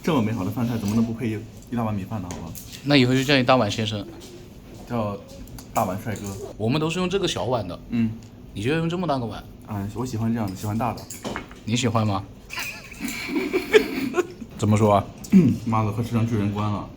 这么美好的饭菜怎么能不配一大碗米饭呢？好吧，那以后就叫你大碗先生，叫大碗帅哥。我们都是用这个小碗的，你就要用这么大个碗。啊，我喜欢这样的，喜欢大的。你喜欢吗？怎么说啊？妈的，快吃成巨人观了。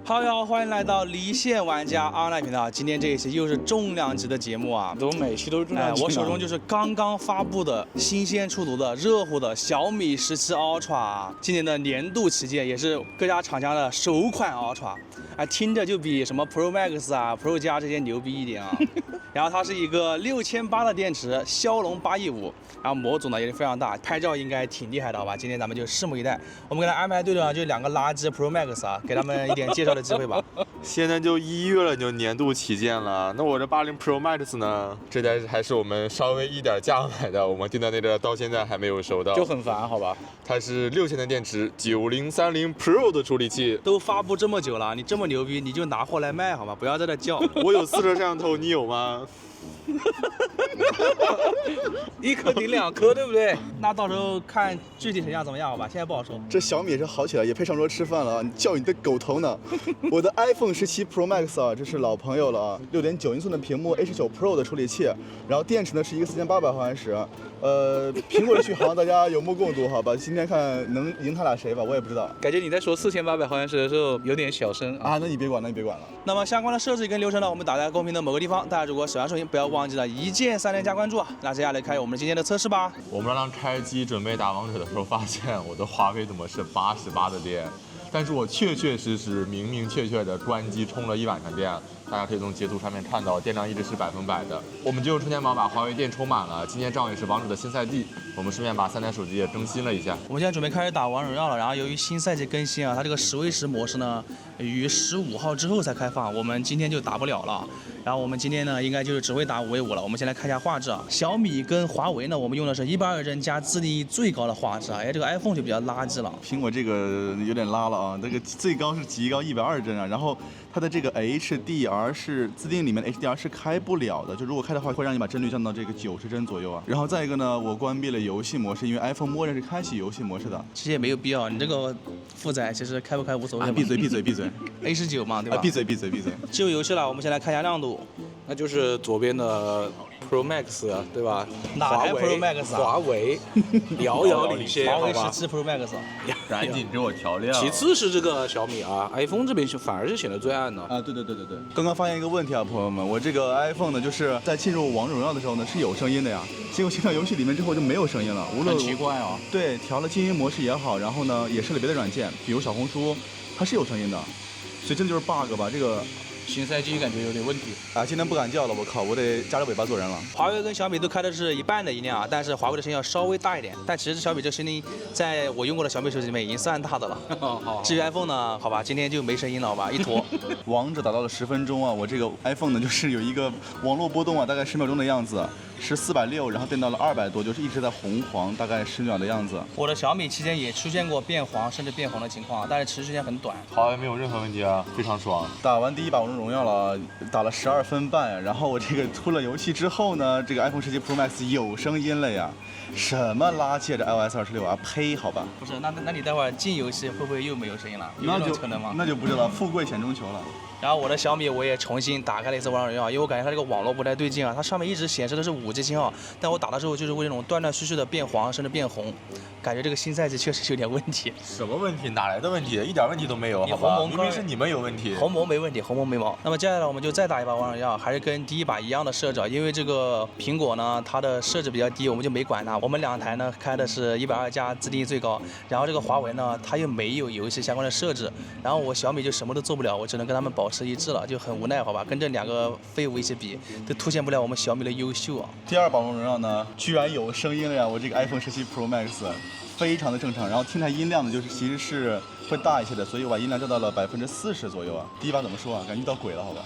好呀，欢迎来到离线玩家 online 频道。今天这一期又是重量级的节目啊！都每期都是重量级。我手中就是刚刚发布的新鲜出炉的热乎的小米17 Ultra， 今年的年度旗舰，也是各家厂家的首款 Ultra。听着就比什么 Pro Max 啊、Pro 加这些牛逼一点啊。然后它是一个6800的电池，骁龙815，然后模组呢也是非常大，拍照应该挺厉害的，好吧？今天咱们就拭目以待。我们给他安排对了，就2个垃圾 Pro Max 啊，给他们一点介绍的机会吧。现在就1月了，你就年度旗舰了。那我这80 Pro Max 呢？这台还是我们稍微溢点价买的，我们订的那个到现在还没有收到，就很烦，好吧？它是6000的电池，9030 Pro 的处理器。都发布这么久了，你这么牛逼，你就拿货来卖好吧？不要在这叫。我有4摄像头，你有吗？一颗顶2颗，对不对？那到时候看具体成像怎么样，好吧？现在不好说。这小米也是好起来，也配上桌吃饭了啊！你叫你的狗头呢？我的 iPhone 17 Pro Max 啊，这是老朋友了啊，6.9英寸的屏幕 ，H9 Pro 的处理器，然后电池呢是一个4800毫安时。苹果的续航大家有目共睹，好吧？今天看能赢他俩谁吧，我也不知道。感觉你在说4800毫安时的时候有点小声啊。那你别管，了。那么相关的设置跟流程呢，我们打在公屏的某个地方。大家如果喜欢视频，不要忘记了一键3连加关注啊！那接下来开始我们今天的测试吧。我们刚刚开机准备打王者的时候，发现我的华为怎么是88的电？但是我确实明确的关机充了1晚上电，大家可以从截图上面看到电量一直是100%的。我们就用充电宝把华为电充满了。今天正好也是王者的新赛季，我们顺便把3台手机也更新了一下。我们现在准备开始打王者荣耀了，然后由于新赛季更新啊，它这个10 v 10模式呢，于15号之后才开放，我们今天就打不了了。然后我们今天呢，应该就是只会打5 v 5了。我们先来看一下画质啊，小米跟华为呢，我们用的是120帧加自定义最高的画质啊，这个 iPhone 就比较垃圾了。苹果这个有点拉了啊，这个最高是极高120帧啊，然后它的这个 HDR 是自定义里面的 HDR 是开不了的，就如果开的话会让你把帧率降到这个90帧左右啊。然后再一个呢，我关闭了游戏模式，因为 iPhone 默认是开启游戏模式的。其实也没有必要，你这个负载其实开不开无所谓。闭嘴！A19嘛，对吧？闭嘴！进入游戏了，我们先来看一下亮度。那就是左边的 Pro Max 对吧？哪台 Pro Max 啊？华为遥遥领先，华为好吧17 Pro Max。赶紧给我调亮。其次是这个小米啊 ，iPhone 这边反而是显得最暗的啊。对。刚刚发现一个问题啊，朋友们，我这个 iPhone 呢，就是在进入王者荣耀的时候呢是有声音的呀，结果进到游戏里面之后就没有声音了。无论很奇怪啊。对，调了静音模式也好，然后呢也试了别的软件，比如小红书，它是有声音的，所以这就是 bug 吧？这个。新赛季感觉有点问题啊！今天不敢叫了，我靠，我得夹着尾巴做人了。华为跟小米都开的是一半的音量啊，但是华为的声音要稍微大一点。但其实小米这声音，在我用过的小米手机里面已经算大的了。至于 iPhone 呢，好吧，今天就没声音了，好吧，一坨。王者打到了10分钟啊，我这个 iPhone 呢就是有一个网络波动啊，大概10秒钟的样子，是460，然后变到了200多，就是一直在红黄，大概10秒的样子。我的小米期间也出现过变黄甚至变红的情况，但是持续时间很短。华为没有任何问题啊，非常爽。打完第一把王者荣耀了。打了12分半，然后我这个出了游戏之后呢，这个 iPhone 17 Pro Max 有声音了呀，什么垃圾的 iOS 26啊，呸，好吧。不是，那你待会儿进游戏会不会又没有声音了？有这种可能吗？那就不知道，富贵险中求了。然后我的小米我也重新打开了一次王者荣耀，因为我感觉它这个网络不太对劲啊，它上面一直显示的是5G 信号，但我打的时候就是会那种断断续续的变黄甚至变红，感觉这个新赛季确实有点问题。什么问题？哪来的问题？一点问题都没有，好吧？明明是你们有问题。鸿蒙没问题，鸿蒙没毛。那么接下来我们就再打一把王者荣耀，还是跟第一把一样的设置，因为这个苹果呢它的设置比较低，我们就没管它。我们2台呢开的是120加自定义最高，然后这个华为呢它又没有游戏相关的设置，然后我小米就什么都做不了，我只能跟他们保持一致了，就很无奈，好吧？跟这2个废物一起比，都凸显不了我们小米的优秀啊。第2把王者荣耀呢，居然有声音了呀！我这个 iPhone 17 Pro Max 非常的正常，然后听台音量呢，就是其实是会大一些的，所以我把音量降到了40%左右啊。第一把怎么说啊？感觉遇到鬼了，好吧？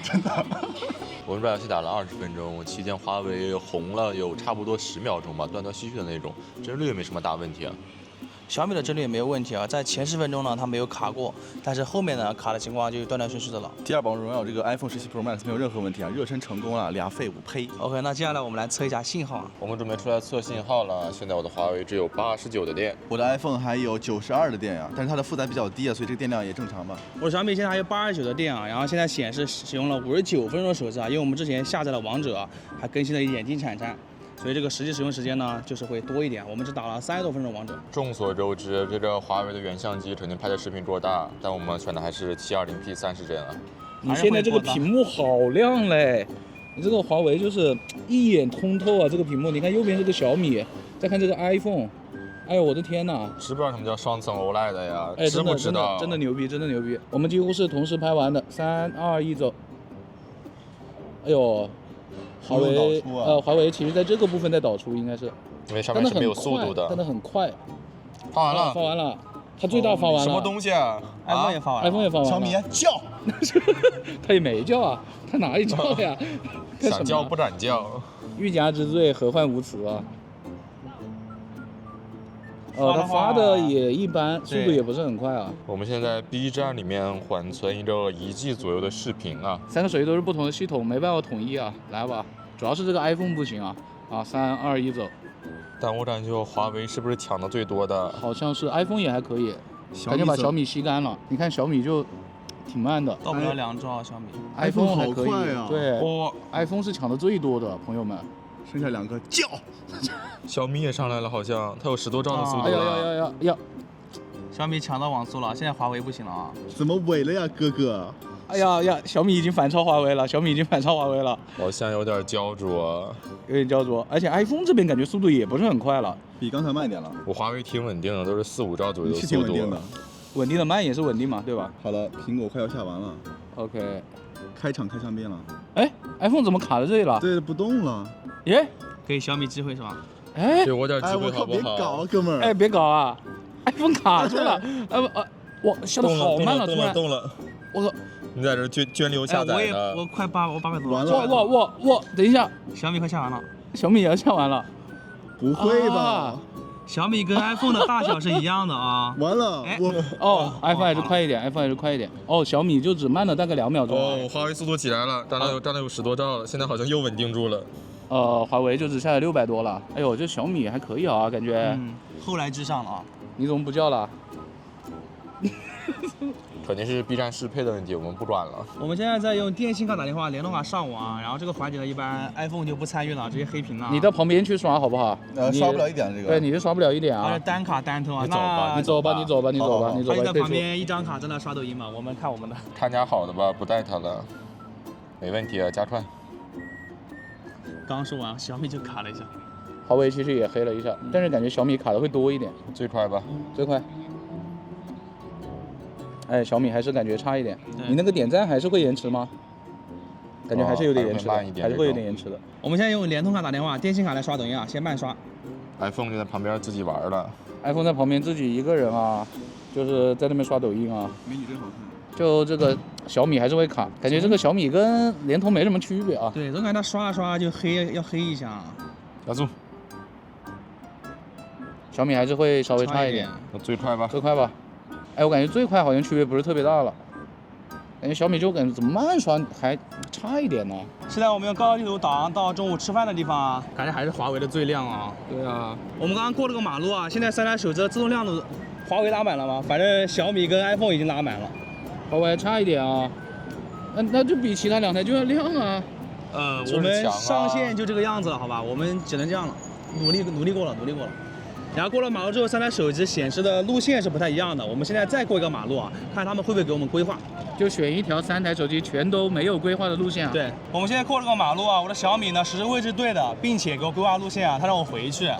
真的。我们这把游戏打了20分钟，期间华为红了有差不多10秒钟吧，断断续续的那种，帧率没什么大问题啊。小米的帧率也没有问题啊，在前10分钟呢它没有卡过，但是后面呢卡的情况就断断续续的了。第二榜荣耀这个 iPhone 17 Pro Max 没有任何问题啊，热身成功了，2废5呸。 OK， 那接下来我们来测一下信号啊。我们准备出来测信号了。现在我的华为只有89的电。我的 iPhone 还有92的电呀，但是它的负载比较低啊，所以这个电量也正常吧。我的小米现在还有89的电啊，然后现在显示使用了59分钟的手机啊，因为我们之前下载了王者，还更新了眼睛铲铲，所以这个实际使用时间呢就是会多一点。我们只打了30多分钟王者。众所周知，这个华为的原相机肯定拍的视频多大，但我们选的还是720P 30帧啊。你现在这个屏幕好亮嘞！你这个华为就是一眼通透啊，这个屏幕。你看右边这个小米，再看这个 iPhone， 哎呦我的天呐！知不知道什么叫双层 OLED 的呀？哎，知真的真的不知道？真的牛逼，真的牛逼！我们几乎是同时拍完的，3、2、1走。哎呦，华为不用导出啊华为其实在这个部分在导出，应该是，因为上但是很面是没有速度的。快，但是很快。发完了发。完了，它最大发完了。什么东西啊？ iPhone 也发完了。 ？iPhone 也发完了。小米叫，他也没叫啊，他哪里叫呀？干什么想叫不敢叫。欲加之罪，何患无辞啊！他发的话发的也一般，速对度也不是很快啊。我们现在 B 站里面缓存一个1G 左右的视频啊。 3个手机都是不同的系统，没办法统一啊。来吧，主要是这个 iPhone 不行啊。3、2、1走，但我感觉华为是不是抢的最多的？好像是 iPhone 也还可以，小米走感觉把小米吸干了。你看小米就挺慢的到不了2兆小米。 iPhone 还可以好快啊对哇、 ，iPhone 是抢的最多的，朋友们。剩下2个叫。小米也上来了，好像它有10多兆的速度哎呀了。呀呀呀！小米抢到网速了，现在华为不行了啊！怎么萎了呀，哥哥？哎呀呀！小米已经反超华为了，小米已经反超华为了，好像有点焦灼。有点焦灼。而且 iPhone 这边感觉速度也不是很快了，比刚才慢一点了，我华为挺稳定的，都是4、5兆左右你是的速度。挺稳定的。稳定的慢也是稳定嘛，对吧好了，苹果快要下完了， ？OK。开场开香槟了。哎，iPhone 怎么卡在这里了？对，不动了。耶，给小米机会是吧？哎给我点机哎，会我靠，好不好？别搞，哥们儿。哎，别搞啊！iPhone 卡住了，哇，笑的好慢了，突然，动了！我操！你在这涓流下我也载呢。我快800多完了。了哇！等一下，小米快下完了。小米也要下完了。不会吧啊？小米跟 iPhone 的大小是一样的啊。完了，哎哦，iPhone 还是快一点，iPhone 还是快一点。哦，小米就只慢了大概2秒钟。哦，华为速度起来了，刚才有10多兆了，现在好像又稳定住了。华为就只下来600多了。哎呦，这小米还可以啊，感觉。后来居上了啊。你怎么不叫了？肯定是 B 站适配的问题，我们不管了。我们现在在用电信卡打电话，联通卡上网，然后这个环节呢，一般 iPhone 就不参与了，直接黑屏了。你到旁边去刷好不好？你刷不了一点这个。对，你是刷不了一点啊而且。单卡单通啊，你走吧那你走吧，你走吧，你走吧，你走吧。他就在退出。旁边一张卡在那刷抖音嘛，我们看我们的。看家好的吧，不带它了。没问题啊，加快。刚说完，小米就卡了一下。华为其实也黑了一下，但是感觉小米卡的会多一点，最快吧。最快。哎，小米还是感觉差一点。对你那个点赞还是会延迟吗？感觉还是有点延迟的，还是会慢一点还是会有点延迟的。我们现在用联通卡打电话，电信卡来刷抖音啊，先慢刷。 iPhone 就在旁边自己玩了。 iPhone 在旁边自己一个人啊，就是在那边刷抖音啊。美女真好看。就这个小米还是会卡，感觉这个小米跟联通没什么区别啊。对，总感觉它刷啊刷就黑，要黑一下。加速，小米还是会稍微差一点。那最快吧。最快吧。哎，我感觉最快好像区别不是特别大了，感觉小米就感觉怎么慢刷还差一点呢？现在我们用高速地图导航到中午吃饭的地方啊，感觉还是华为的最亮啊。对啊，我们刚刚过了个马路啊，现在3台手机的自动亮度，华为拉满了吗？反正小米跟 iPhone 已经拉满了。华为还差一点啊。那就比其他2台就要亮啊。我们上线就这个样子了，好吧？我们只能这样了，努力过了。然后过了马路之后，3台手机显示的路线是不太一样的。我们现在再过一个马路啊，看他们会不会给我们规划。就选一条3台手机全都没有规划的路线啊。对，我们现在过了个马路啊，我的小米呢实时位置对的，并且给我规划路线啊，它让我回去。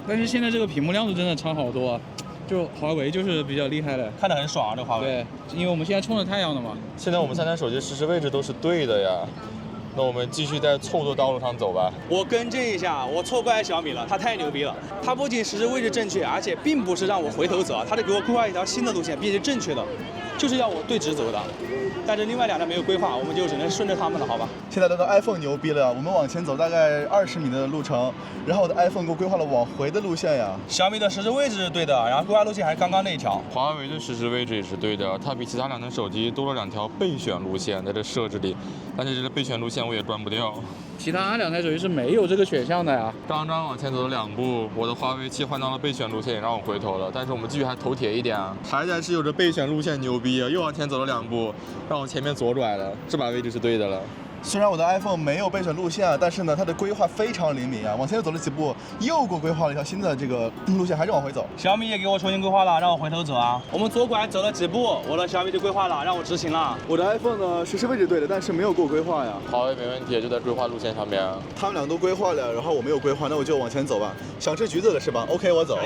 但是现在这个屏幕亮度真的差好多啊，就华为就是比较厉害的。看得很爽啊，这个华为。对，因为我们现在冲着太阳的嘛。现在我们3台手机实时位置都是对的呀。那我们继续在错的道路上走吧。我更正一下，我错怪小米了，他太牛逼了。他不仅实时位置正确，而且并不是让我回头走，他是给我规划一条新的路线，并且正确的，就是要我对直走的。但是另外2条没有规划，我们就只能顺着他们了，好吧？现在轮到 iPhone 牛逼了，我们往前走大概20米的路程，然后我的 iPhone 给我规划了往回的路线呀。小米的实时位置是对的，然后规划路线还是刚刚那一条。华为的实时位置也是对的，它比其他2台手机多了2条备选路线在这设置里，但是这个备选路线我也关不掉。其他2台手机是没有这个选项的呀。刚刚往前走了2步，我的华为切换到了备选路线，也让我回头了。但是我们继续还头铁一点啊，还在是有着备选路线牛逼啊，又往前走了2步，让我前面左转了，这把位置是对的了。虽然我的 iPhone 没有备选路线，但是呢，它的规划非常灵敏啊。往前走了几步，又给我规划了一条新的这个路线，还是往回走。小米也给我重新规划了，让我回头走啊。我们左拐走了几步，我的小米就规划了，让我直行了。我的 iPhone 呢，实时位置对的，但是没有给我规划呀。华为没问题，就在规划路线上面。他们俩都规划了，然后我没有规划，那我就往前走吧。想吃橘子了是吧 ？OK， 我走。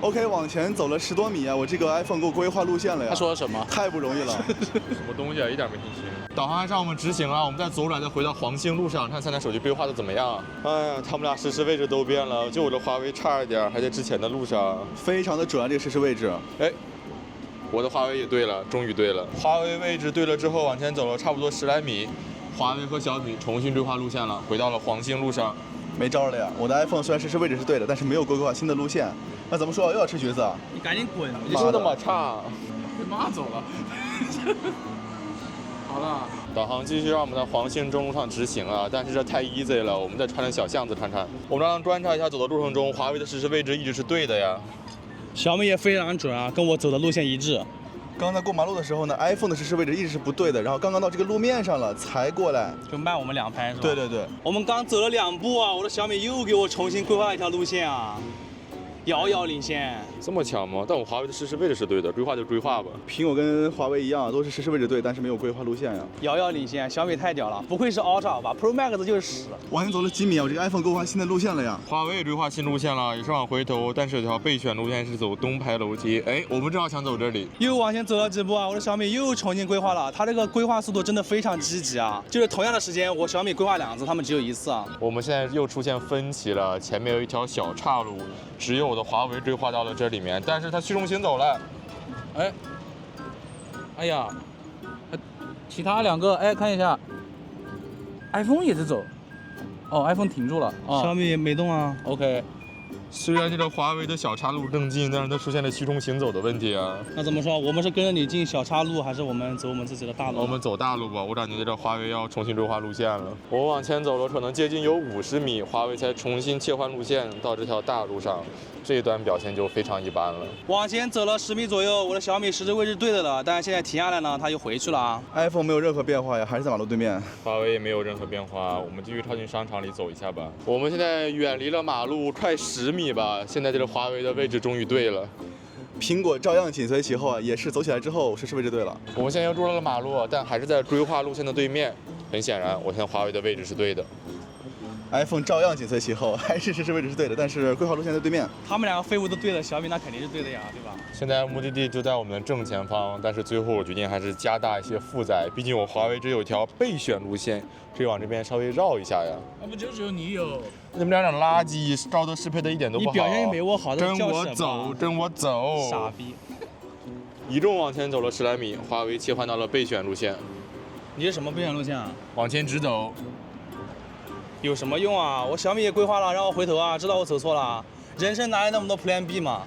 OK， 往前走了10多米啊，我这个 iPhone 给我规划路线了呀。他说了什么？太不容易了。什么东西啊，一点没听清。导航还让我们直行了，我们再左转再回到黄兴路上，看3台手机规划的怎么样。哎呀，他们俩实时位置都变了，就我这华为差一点，还在之前的路上。非常的准啊，这个实时位置。哎，我的华为也对了，终于对了。华为位置对了之后，往前走了差不多10来米，华为和小米重新规划路线了，回到了黄兴路上。没招了呀，我的 iPhone 虽然实时位置是对的，但是没有规划新的路线。那怎么说又要吃橘子啊？你赶紧滚！你说那么差。被骂走了。好了，导航继续让我们在黄兴中路上直行啊，但是这太 easy 了，我们再穿着小巷子看看。我们让观察一下，走的路程中，华为的实时位置一直是对的呀。小米也非常准啊，跟我走的路线一致。刚才过马路的时候呢 ，iPhone 的实时位置一直是不对的，然后刚刚到这个路面上了才过来，就慢我们2拍是吧？对对对，我们刚走了2步啊，我的小米又给我重新规划了一条路线啊，遥遥领先。这么强吗？但我华为的实时位置是对的，规划就规划吧。苹果跟华为一样，都是实时位置对，但是没有规划路线呀。遥遥领先，小米太屌了，不愧是 Ultra 好吧 ，Pro Max 就是屎。往前走了几米啊，我这个 iPhone 规划新的路线了呀。华为也规划新路线了，也是往回头，但是有条备选路线是走东牌楼梯。哎，我们正好想走这里，又往前走了几步啊，我的小米又重新规划了，它这个规划速度真的非常积极啊，就是同样的时间，我小米规划2次，他们只有1次啊。我们现在又出现分歧了，前面有一条小岔路，只有我的华为规划到了这里面，但是它去中心走了。哎呀，其他2个哎，看一下，iPhone 也是走，哦，iPhone 停住了，小米没动啊。OK，虽然这个华为的小岔路更近，但是它出现了虚中行走的问题啊。那怎么说？我们是跟着你进小岔路，还是我们走我们自己的大路？我们走大路吧，我感觉这华为要重新规划路线了。我往前走了可能接近有50米，华为才重新切换路线到这条大路上，这一段表现就非常一般了。往前走了10米左右，我的小米实时位置对的了，但是现在停下来呢，它又回去了啊。iPhone 没有任何变化呀，还是在马路对面。华为也没有任何变化，我们继续靠近商场里走一下吧。我们现在远离了马路快10米吧，现在这个华为的位置终于对了。苹果照样紧随其后啊，也是走起来之后实时位置对了。我们现在又入了马路，但还是在规划路线的对面。很显然，我现在华为的位置是对的。iPhone 照样紧随其后，还是实时位置是对的，但是规划路线在对面。他们2个废物都对了，小米那肯定是对的呀，对吧？现在目的地就在我们的正前方，但是最后我决定还是加大一些负载，毕竟我华为只有条备选路线，可以往这边稍微绕一下呀。那不就只有你有？你们俩垃圾，照的适配的一点都不好。你表现也没我好，跟我走，跟我走。傻逼！一共往前走了10来米，华为切换到了备选路线。你是什么备选路线啊？往前直走。有什么用啊？我小米也规划了，让我回头啊，知道我走错了。人生哪有那么多 Plan B 嘛？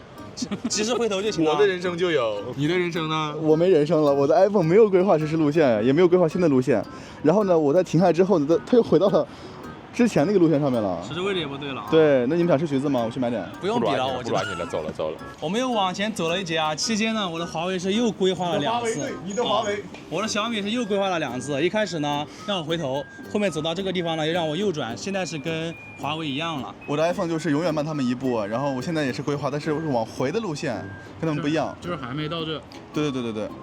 及时回头就行了。我的人生就有，你的人生呢？我没人生了，我的 iPhone 没有规划实时路线，也没有规划新的路线。然后呢，我在停下来之后呢，它又回到了之前那个路线上面了。实时位置也不对了。对，那你们想吃橘子吗？我去买点。不用比了，我不管你了，走了走了。我们又往前走了一截啊，期间呢，我的华为是又规划了2次。你的华为。我的小米是又规划了2次，一开始呢让我回头，后面走到这个地方呢又让我右转，现在是跟华为一样了。我的 iPhone 就是永远慢他们一步，然后我现在也是规划，但是往回的路线跟他们不一样。就是还没到这。对。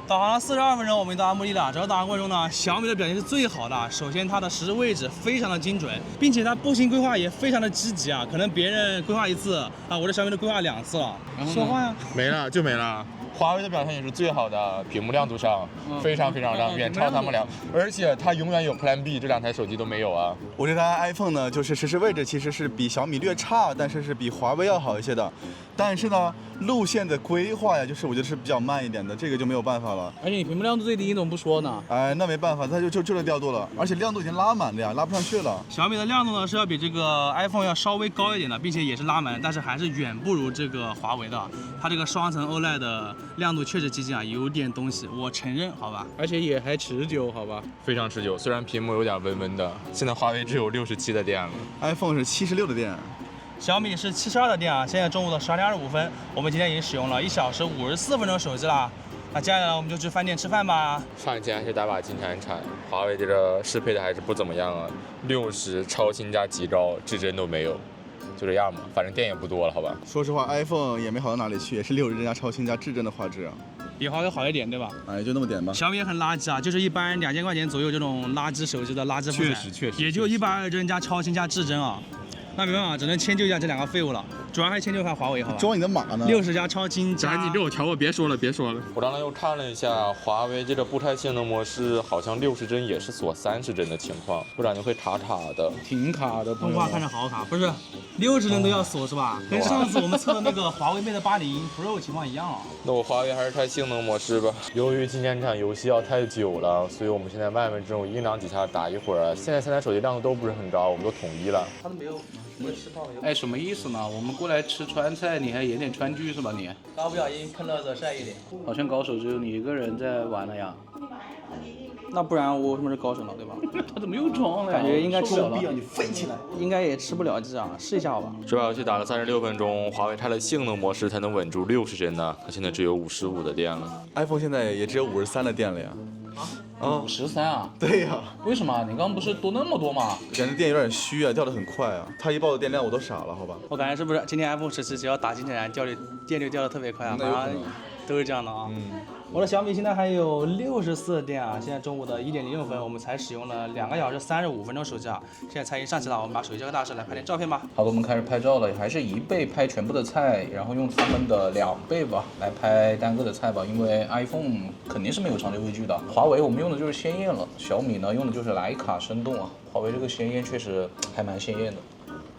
导航了42分钟，我们到达目的地了。整个导航过程中呢，小米的表现是最好的。首先它的实时位置非常的精准，并且它步行规划也非常的积极啊。可能别人规划1次啊，我的小米都规划2次了。说话呀。没了就没了。华为的表现也是最好的，屏幕亮度上非常亮，远超他们俩，而且它永远有 Plan B， 这2台手机都没有啊。我这台 iPhone 呢，就是实时位置其实是比小米略差，但是比华为要好一些的。但是呢，路线的规划呀，就是我觉得是比较慢一点的，这个就没有办法了。而且你屏幕亮度最低，你怎么不说呢？哎，那没办法，它就这调度了，而且亮度已经拉满了呀，拉不上去了。小米的亮度呢是要比这个 iPhone 要稍微高一点的，并且也是拉满，但是还是远不如这个华为的。它这个双层 OLED 的亮度确实机器啊有点东西，我承认，好吧。而且也还持久，好吧？非常持久，虽然屏幕有点温温的。现在华为只有67的电了 ，iPhone 是76的电。小米是72的电啊，现在中午的12点25分，我们今天已经使用了1小时54分钟手机了。那接下来我们就去饭店吃饭吧。饭前还是打把金铲铲，华为这个适配的还是不怎么样啊，60超新加极招，至臻都没有，就这样吧，反正电也不多了，好吧。说实话 ，iPhone 也没好到哪里去，也是60加超新加至臻的画质啊。比华为好一点，对吧？哎，就那么点吧。小米也很垃圾啊，就是一般2000块钱左右这种垃圾手机的垃圾负载，确实也就120帧加超新加至臻啊。那没办法，只能迁就一下这2个废物了，主要还迁就一下华为，好吧？装你的马呢？60加超新加。赶紧给我调，我别说了。我刚才又看了一下，华为这个步态性能模式，好像60帧也是锁30帧的情况，不然就会卡的。挺卡的，动画看着好卡，不是60帧都要锁是吧？跟上次我们测的那个华为 Mate 80 Pro 情况一样啊。那我华为还是开性能模式吧。由于今天这场游戏要太久了，所以我们现在外面这种阴凉底下打一会儿。现在3台手机亮度都不是很高，我们都统一了。他都没有。哎，什么意思呢？我们过来吃川菜，你还演点川剧是吧你？刚不小心喷了惹晒一脸。好像高手只有你一个人在玩了呀。那不然我为什么是高手呢？对吧？他怎么又装了呀？感觉应该吃不了。你飞起来。应该也吃不了鸡啊，试一下好吧。这把游戏打了36分钟，华为开了性能模式才能稳住60帧呢，它现在只有55的电了。iPhone 现在也只有53的电了呀。53啊？对呀。为什么？你刚刚不是多那么多吗？感觉电有点虚啊，掉得很快啊。它一报的电量我都傻了，好吧。我感觉是不是今天 iPhone 17只要打进去，电就掉得特别快啊？那有可能。都是这样的啊。我的小米现在还有64的电啊，现在中午的1点06分，我们才使用了2个小时35分钟手机啊，现在菜已经上齐了，我们把手机交给大师来拍点照片吧。好的，我们开始拍照了，还是1倍拍全部的菜，然后用他们的2倍吧来拍单个的菜吧，因为 iPhone 肯定是没有长焦微距的，华为我们用的就是鲜艳了，小米呢用的就是徕卡生动啊，华为这个鲜艳确实还蛮鲜艳的。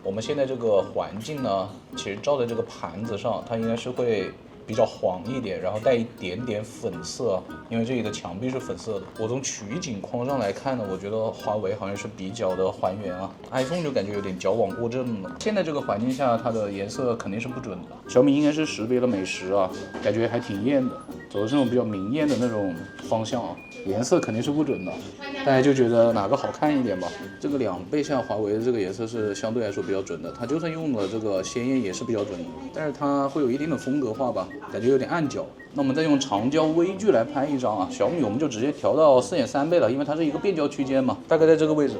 我们现在这个环境呢，其实照在这个盘子上，它应该是会比较黄一点，然后带一点点粉色，因为这里的墙壁是粉色的。我从取景框上来看呢，我觉得华为好像是比较的还原啊 ，iPhone 就感觉有点矫枉过正了。现在这个环境下，它的颜色肯定是不准的。小米应该是识别了美食啊，感觉还挺艳的，走的这种比较明艳的那种方向啊，颜色肯定是不准的。大家就觉得哪个好看一点吧。这个2倍像华为的这个颜色是相对来说比较准的，它就算用了这个鲜艳也是比较准的，但是它会有一定的风格化吧。感觉有点暗角，那我们再用长焦微距来拍一张啊。小米我们就直接调到4.3倍了，因为它是一个变焦区间嘛，大概在这个位置，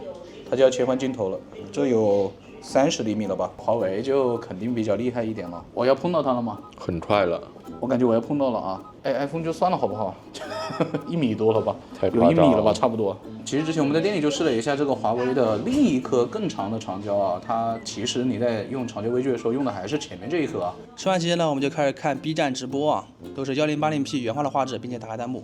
它就要切换镜头了。这有30厘米了吧？华为就肯定比较厉害一点了。我要碰到它了吗？很快了，我感觉我要碰到了啊！哎 ，iPhone 就算了好不好？1米多了吧？有太夸张1米了吧？差不多。其实之前我们在店里就试了一下这个华为的另一颗更长的长焦啊，它其实你在用长焦微距的时候用的还是前面这一颗啊。吃完期间呢，我们就开始看 B 站直播啊，都是1080P 原画的画质，并且打开弹幕。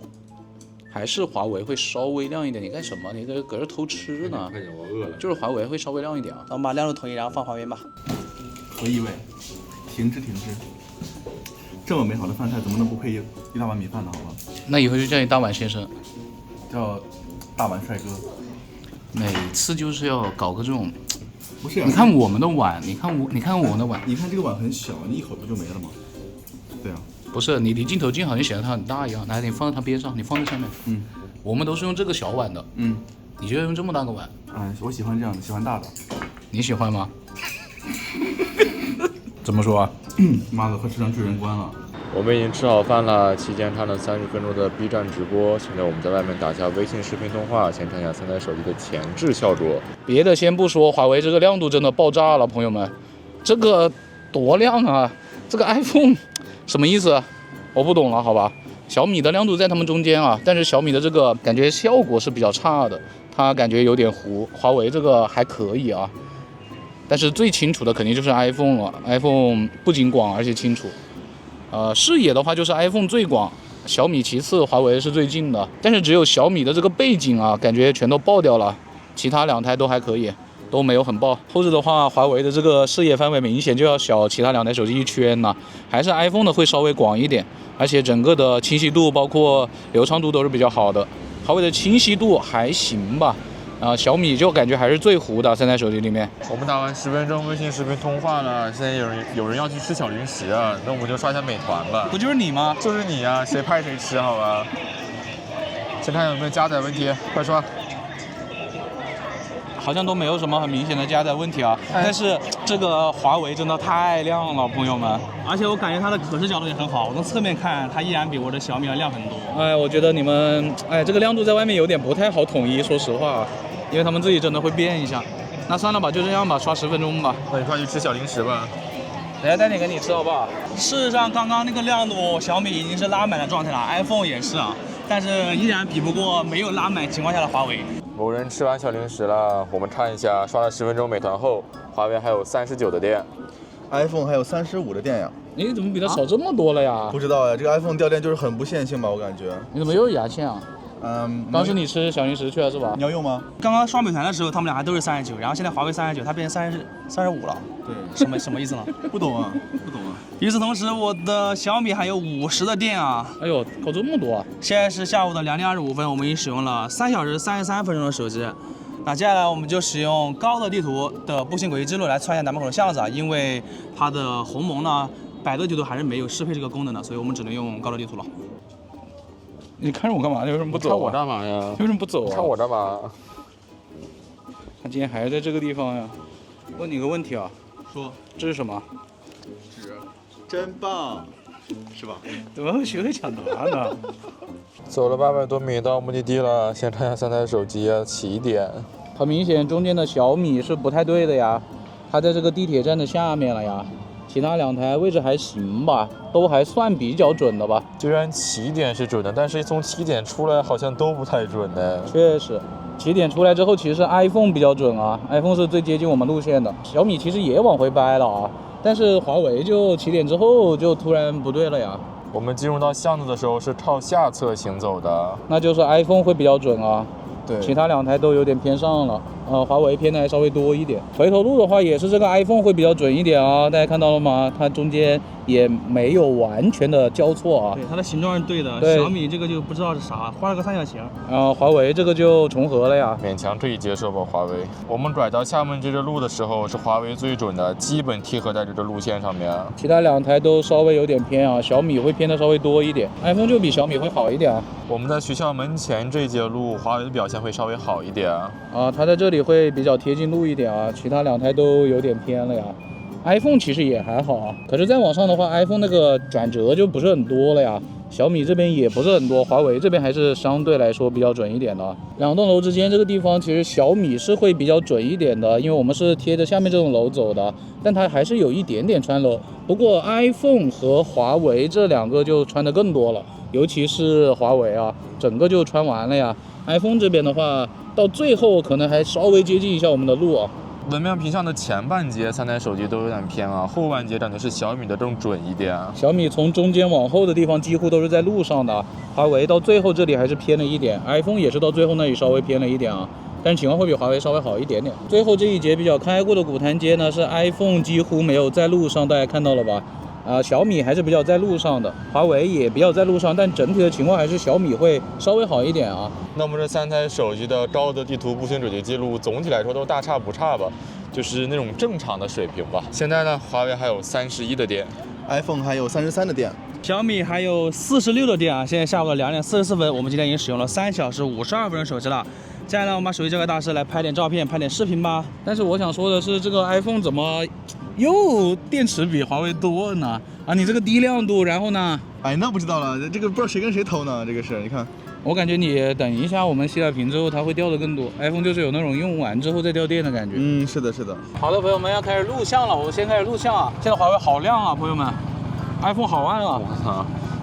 还是华为会稍微亮一点，你干什么？你搁这偷吃呢？快点，我饿了。就是华为会稍微亮一点啊。那我们把亮度统一，然后放旁边吧。何一位，停止。这么美好的饭菜怎么能不配一大碗米饭呢？好吧。那以后就叫你大碗先生，叫大碗帅哥。每次就是要搞个这种。不是、啊，你看我们的碗，你看我们的碗，你看这个碗很小，你一口不就没了吗？对啊。不是，你离镜头近好像显得它很大一样。来，你放在它边上，你放在下面。我们都是用这个小碗的。你就要用这么大个碗。我喜欢这样的，喜欢大的。你喜欢吗？怎么说啊？妈的，快吃成巨人观了。我们已经吃好饭了，期间看了30分钟的 B 站直播，现在我们在外面打下微信视频通话，先看一下3台手机的前置效果。别的先不说，华为这个亮度真的爆炸了，朋友们，这个多亮啊！这个 iPhone 什么意思？我不懂了，好吧。小米的亮度在他们中间啊，但是小米的这个感觉效果是比较差的，它感觉有点糊。华为这个还可以啊，但是最清楚的肯定就是 iPhone 了 ，iPhone 不仅广而且清楚。视野的话就是 iPhone 最广，小米其次，华为是最近的。但是只有小米的这个背景啊，感觉全都爆掉了，其他2台都还可以，都没有很爆。后置的话，华为的这个视野范围明显就要小其他2台手机1圈呢，还是 iPhone 的会稍微广一点，而且整个的清晰度包括流畅度都是比较好的。华为的清晰度还行吧。小米就感觉还是最糊的3台手机里面。我们打完10分钟微信视频通话了，现在有人要去吃小零食啊，那我们就刷一下美团吧。不就是你吗？就是你啊，谁派谁吃好吧？先看有没有加载问题，快刷。好像都没有什么很明显的加载问题啊，但是这个华为真的太亮了，朋友们。而且我感觉它的可视角度也很好，我从侧面看，它依然比我的小米要亮很多。我觉得你们，这个亮度在外面有点不太好统一，说实话，因为他们自己真的会变一下。那算了吧，就这样吧，刷10分钟吧。那你快去吃小零食吧。等下带点给你吃好不好？事实上，刚刚那个亮度，小米已经是拉满的状态了 ，iPhone 也是啊，但是依然比不过没有拉满情况下的华为。某人吃完小零食了，我们看一下，刷了10分钟美团后，华为还有39的电。 iPhone 还有35的电呀？你怎么比它少这么多了呀？不知道呀，这个 iPhone 掉电就是很不线性吧，我感觉。你怎么又是牙签啊？当时你吃小零食去了是吧？你要用吗？刚刚刷美团的时候，他们俩还都是39，然后现在华为39，它变成35了。对，什么意思呢？不懂啊，不懂啊。与此同时，我的小米还有50的电啊！哎呦，搞这么多啊！现在是下午的2点25分，我们已经使用了3小时33分钟的手机。那接下来我们就使用高德地图的步行轨迹之路来穿一下南门口的巷子啊，因为它的鸿蒙呢，百度地图还是没有适配这个功能的，所以我们只能用高德地图了。你看着我干嘛？你为什么不走啊？看我干嘛呀？为什么不走啊？看我干嘛？他今天还在这个地方呀？问你个问题啊，说这是什么？纸，真棒，是吧？怎么会学会抢答呢？走了800多米到目的地了，先看一下3台手机啊，起点。很明显，中间的小米是不太对的呀，它在这个地铁站的下面了呀。其他2台位置还行吧，都还算比较准的吧。虽然起点是准的，但是从起点出来好像都不太准呢。确实，起点出来之后，其实 iPhone 比较准啊 ，iPhone 是最接近我们路线的。小米其实也往回掰了啊，但是华为就起点之后就突然不对了呀。我们进入到巷子的时候是靠下侧行走的，那就是 iPhone 会比较准啊。对，其他2台都有点偏上了，华为偏的还稍微多一点。回头路的话，也是这个 iPhone 会比较准一点啊，大家看到了吗？它中间也没有完全的交错啊。对，它的形状是对的，对小米这个就不知道是啥，画了个三角形。华为这个就重合了呀。勉强可以接受吧。华为，我们拐到厦门这个路的时候是华为最准的，基本贴合在这个路线上面。其他2台都稍微有点偏啊，小米会偏的稍微多一点 ，iPhone 就比小米会好一点啊。我们在学校门前这节路，华为的表现会稍微好一点。它在这里会比较贴近路一点啊，其他2台都有点偏了呀。iPhone 其实也还好啊，可是再往上的话 ，iPhone 那个转折就不是很多了呀。小米这边也不是很多，华为这边还是相对来说比较准一点的。2栋楼之间这个地方，其实小米是会比较准一点的，因为我们是贴着下面这栋楼走的，但它还是有一点点穿楼。不过 iPhone 和华为这2个就穿的更多了，尤其是华为啊，整个就穿完了呀。iPhone 这边的话，到最后可能还稍微接近一下我们的路啊。文明屏上的前半截3台手机都有点偏啊，后半截感觉是小米的更准一点。小米从中间往后的地方几乎都是在路上的，华为到最后这里还是偏了一点 ，iPhone 也是到最后那里稍微偏了一点啊，但是情况会比华为稍微好一点点。最后这一节比较开阔的古潭街呢，是 iPhone 几乎没有在路上，大家看到了吧？小米还是比较在路上的，华为也比较在路上，但整体的情况还是小米会稍微好一点啊。那么这3台手机的高德地图步行轨迹记录，总体来说都大差不差吧，就是那种正常的水平吧。现在呢，华为还有31的电 ，iPhone 还有33的电，小米还有46的电啊！现在下午的2点44分，我们今天已经使用了3小时52分钟手机了。接下来我们把手机交给大师来拍点照片、拍点视频吧。但是我想说的是，这个 iPhone 怎么又电池比华为多呢？你这个低亮度，然后呢？哎，那不知道了，这个不知道谁跟谁偷呢？这个是，你看，我感觉你等一下，我们熄了屏之后，它会掉的更多。iPhone 就是有那种用完之后再掉电的感觉。嗯，是的，是的。好的，朋友们要开始录像了，我先开始录像啊。现在华为好亮啊，朋友们 ，iPhone 好暗啊。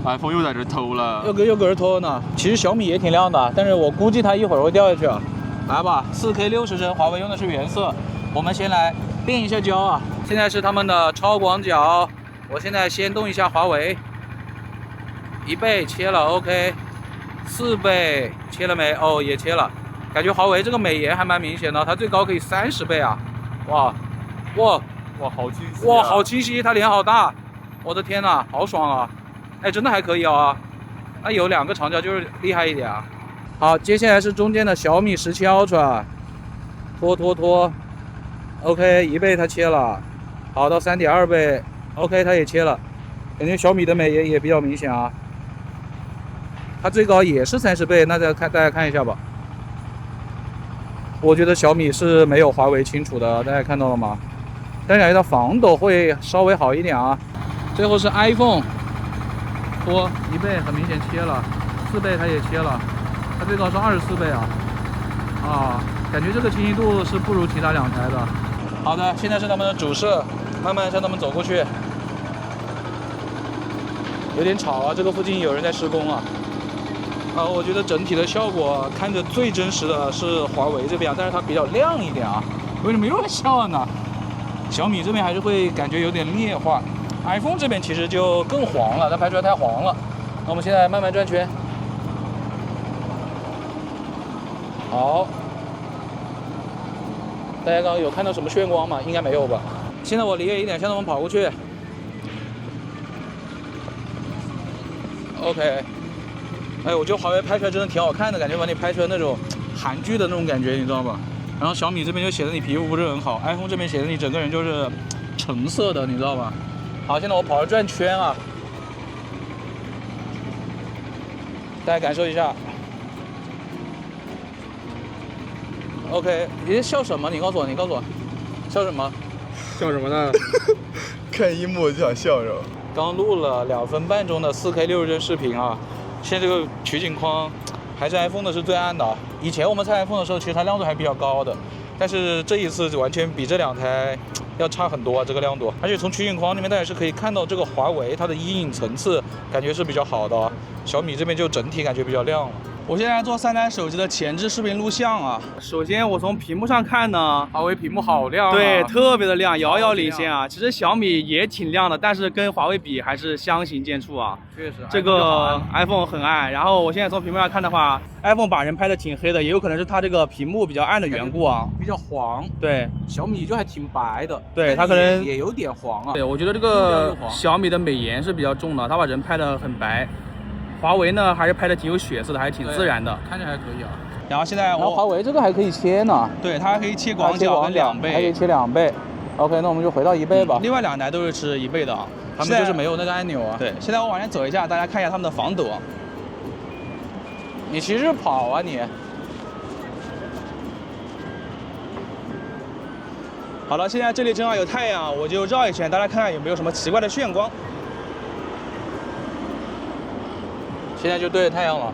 iPhone 又在这偷了，又搁这偷呢。其实小米也挺亮的，但是我估计它一会儿会掉下去啊。来吧，4K 60帧，华为用的是原色。我们先来变一下焦啊。现在是他们的超广角，我现在先动一下华为， 1倍切了 ，OK。4倍切了没？哦，也切了。感觉华为这个美颜还蛮明显的，它最高可以30倍啊！哇，哇，好清晰、哇，好清晰，它脸好大，我的天呐，好爽啊！哎，真的还可以啊。那有2个长焦就是厉害一点啊。好，接下来是中间的小米17 Ultra， 拖 ，OK， 1倍它切了，好到3.2倍 ，OK 它也切了，感觉小米的美颜也比较明显啊。它最高也是30倍，那大家看一下吧。我觉得小米是没有华为清楚的，大家看到了吗？但感觉到防抖会稍微好一点啊。最后是 iPhone， 拖1倍很明显切了，4倍它也切了，它最高是24倍啊，感觉这个清晰度是不如其他2台的。好的，现在是他们的主摄，慢慢向他们走过去。有点吵啊，这个附近有人在施工啊。我觉得整体的效果看着最真实的是华为这边，但是它比较亮一点啊。为什么又笑呢？小米这边还是会感觉有点劣化 ，iPhone 这边其实就更黄了，它拍出来太黄了。那我们现在慢慢转圈。好，大家刚刚有看到什么眩光吗？应该没有吧。现在我离远一点，向他们跑过去。OK。哎，我觉得华为拍出来真的挺好看的，感觉把你拍出来那种韩剧的那种感觉，你知道吧？然后小米这边就显得你皮肤不是很好 ，iPhone 这边显得你整个人就是橙色的，你知道吧？好，现在我跑着转圈啊，大家感受一下。OK， 你笑什么？你告诉我，笑什么？笑什么呢？看一幕就想笑是吧？刚录了2分半钟的4K 60帧视频啊。现在这个取景框还是 iPhone 的是最暗的啊。以前我们测 iPhone 的时候，其实它亮度还比较高的，但是这一次完全比这2台要差很多啊，这个亮度。而且从取景框里面大家是可以看到这个华为它的阴影层次感觉是比较好的啊，小米这边就整体感觉比较亮了。我现在做3台手机的前置视频录像啊。首先我从屏幕上看呢，华为屏幕好亮啊，对，特别的亮，遥遥领先啊。其实小米也挺亮的，但是跟华为比还是相形见绌啊。确实，这个 iPhone 很暗。然后我现在从屏幕上看的话 ，iPhone 把人拍的挺黑的，也有可能是它这个屏幕比较暗的缘故啊，比较黄。对，小米就还挺白的，对，它可能也有点黄啊。对，我觉得这个小米的美颜是比较重的，它把人拍的很白。华为呢还是拍的挺有血色的，还是挺自然的，看着还可以啊。然后现在华为这个还可以切呢，对，它还可以切广角跟2倍，还可以切2倍。OK， 那我们就回到1倍吧。另外2台都是吃1倍的啊，他们就是没有那个按钮啊。对，现在我往前走一下，大家看一下他们的防抖啊。你骑着跑啊你。好了，现在这里正好有太阳，我就绕一圈，大家看看有没有什么奇怪的眩光。现在就对着太阳了。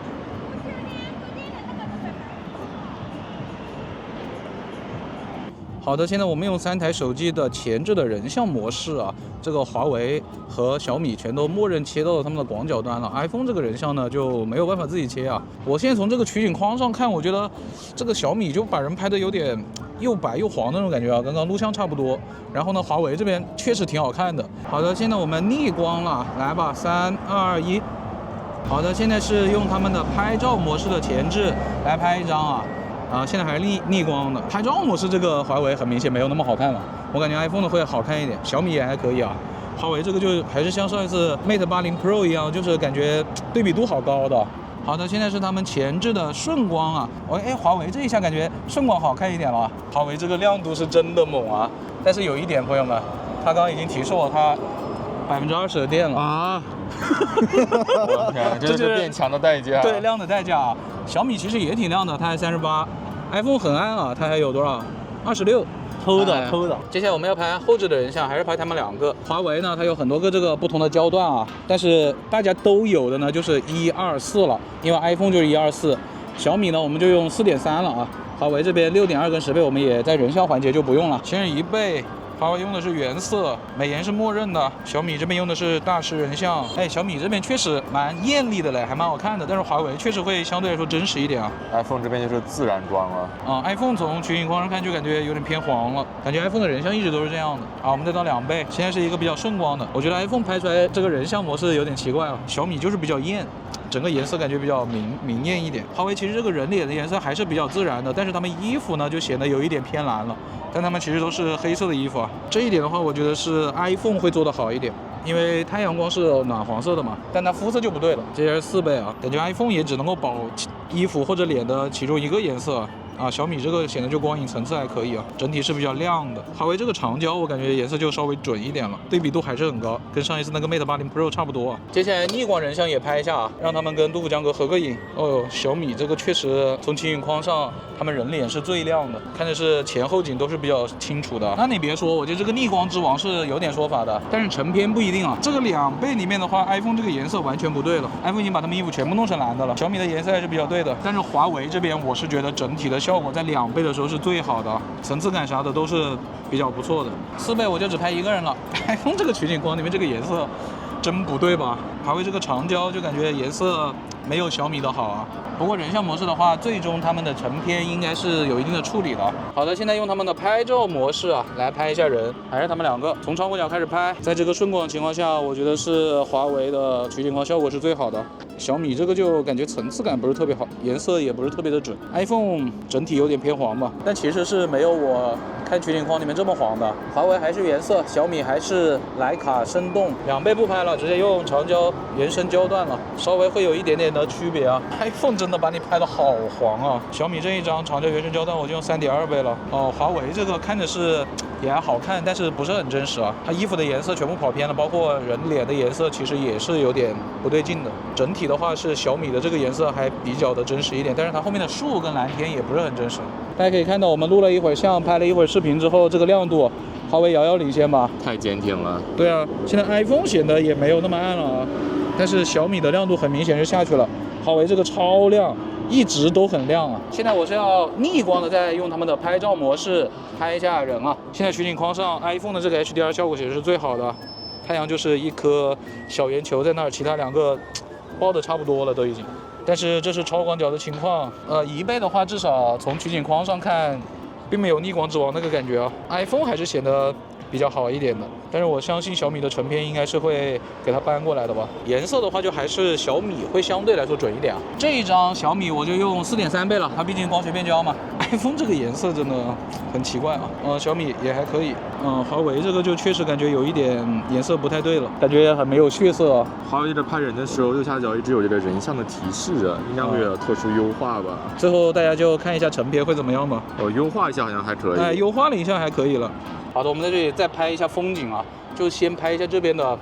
好的，现在我们用3台手机的前置的人像模式啊，这个华为和小米全都默认切到了他们的广角端了。iPhone 这个人像呢就没有办法自己切啊。我现在从这个取景框上看，我觉得这个小米就把人拍的有点又白又黄那种感觉啊，跟刚录像差不多。然后呢，华为这边确实挺好看的。好的，现在我们逆光了，来吧，3、2、1。好的，现在是用他们的拍照模式的前置来拍一张啊。现在还是逆光的拍照模式，这个华为很明显没有那么好看了，我感觉 iPhone 的会好看一点，小米也还可以啊。华为这个就还是像上一次 Mate 80 Pro 一样，就是感觉对比度好高的。好的，现在是他们前置的顺光啊，华为这一下感觉顺光好看一点了。华为这个亮度是真的猛啊，但是有一点，朋友们，他刚刚已经提示我它20%的电了啊。我天，这是变强的代价。对，亮的代价啊。小米其实也挺亮的，它还38，iPhone 很暗啊，它还有多少？26。偷的。接下来我们要拍后置的人像，还是拍他们2个。华为呢，它有很多个这个不同的焦段啊，但是大家都有的呢就是1、2、4了，因为 iPhone 就是1、2、4，小米呢我们就用4.3了啊。华为这边6.2跟10倍，我们也在人像环节就不用了。先是1倍。华为用的是原色，美颜是默认的，小米这边用的是大师人像。哎，小米这边确实蛮艳丽的嘞，还蛮好看的，但是华为确实会相对来说真实一点啊。iPhone 这边就是自然光了。iPhone 从取景框上看就感觉有点偏黄了，感觉 iPhone 的人像一直都是这样的。好，我们再到2倍，现在是一个比较顺光的。我觉得 iPhone 拍出来这个人像模式有点奇怪啊，小米就是比较艳。整个颜色感觉比较明艳一点。华为其实这个人脸的颜色还是比较自然的，但是他们衣服呢就显得有一点偏蓝了。但他们其实都是黑色的衣服啊，这一点的话，我觉得是 iPhone 会做得好一点，因为太阳光是暖黄色的嘛，但它肤色就不对了。这些是4倍啊，感觉 iPhone 也只能够保衣服或者脸的其中一个颜色啊，小米这个显得就光影层次还可以啊，整体是比较亮的。华为这个长焦我感觉颜色就稍微准一点了，对比度还是很高，跟上一次那个 Mate 80 Pro 差不多啊。接下来逆光人像也拍一下啊，让他们跟杜甫江阁合个影。哦哟，小米这个确实从情景框上，他们人脸是最亮的，看的是前后景都是比较清楚的。那你别说，我觉得这个逆光之王是有点说法的，但是成片不一定啊。这个2倍里面的话 ，iPhone 这个颜色完全不对了 ，iPhone 已经把他们衣服全部弄成蓝的了。小米的颜色还是比较对的，但是华为这边我是觉得整体的效果在2倍的时候是最好的，层次感啥的都是比较不错的。4倍我就只拍一个人了，iPhone 这个取景框里面这个颜色真不对吧？华为这个长焦就感觉颜色没有小米的好啊。不过人像模式的话，最终他们的成片应该是有一定的处理的。好的，现在用他们的拍照模式啊，来拍一下人，还是他们2个从超广角开始拍。在这个顺光的情况下，我觉得是华为的取景框效果是最好的。小米这个就感觉层次感不是特别好，颜色也不是特别的准。iPhone 整体有点偏黄吧，但其实是没有我看取景框里面这么黄的。华为还是原色，小米还是徕卡生动，2倍不拍了，直接用长焦原生焦段了，稍微会有一点点的区别啊。iPhone 真的把你拍得好黄啊！小米这一张长焦原生焦段我就用3.2倍了。华为这个看着是也还好看，但是不是很真实啊。它衣服的颜色全部跑偏了，包括人脸的颜色其实也是有点不对劲的。整体的话是小米的这个颜色还比较的真实一点，但是它后面的树跟蓝天也不是很真实。大家可以看到，我们录了一会儿像，拍了一会儿视频之后，这个亮度华为遥遥领先吧？太坚挺了。对啊，现在 iPhone 显得也没有那么暗了啊，但是小米的亮度很明显是下去了。华为这个超亮，一直都很亮啊。现在我是要逆光的，再用他们的拍照模式拍一下人啊。现在取景框上 iPhone 的这个 HDR 效果其实是最好的，太阳就是一颗小圆球在那儿，其他2个爆的差不多了都已经。但是这是超广角的情况，1倍的话至少从取景框上看，并没有逆光之王那个感觉啊。iPhone 还是显得比较好一点的，但是我相信小米的成片应该是会给它搬过来的吧。颜色的话就还是小米会相对来说准一点啊。这一张小米我就用4.3倍了，它毕竟光学变焦嘛。iPhone 这个颜色真的很奇怪啊。小米也还可以，华为这个就确实感觉有一点颜色不太对了，感觉很没有血色啊。华为这拍人的时候，右下角一直有这个人像的提示啊，应该会有特殊优化吧。最后大家就看一下成片会怎么样吧。优化一下好像还可以。优化了一下还可以了。好的，我们在这里再拍一下风景啊，就先拍一下这边的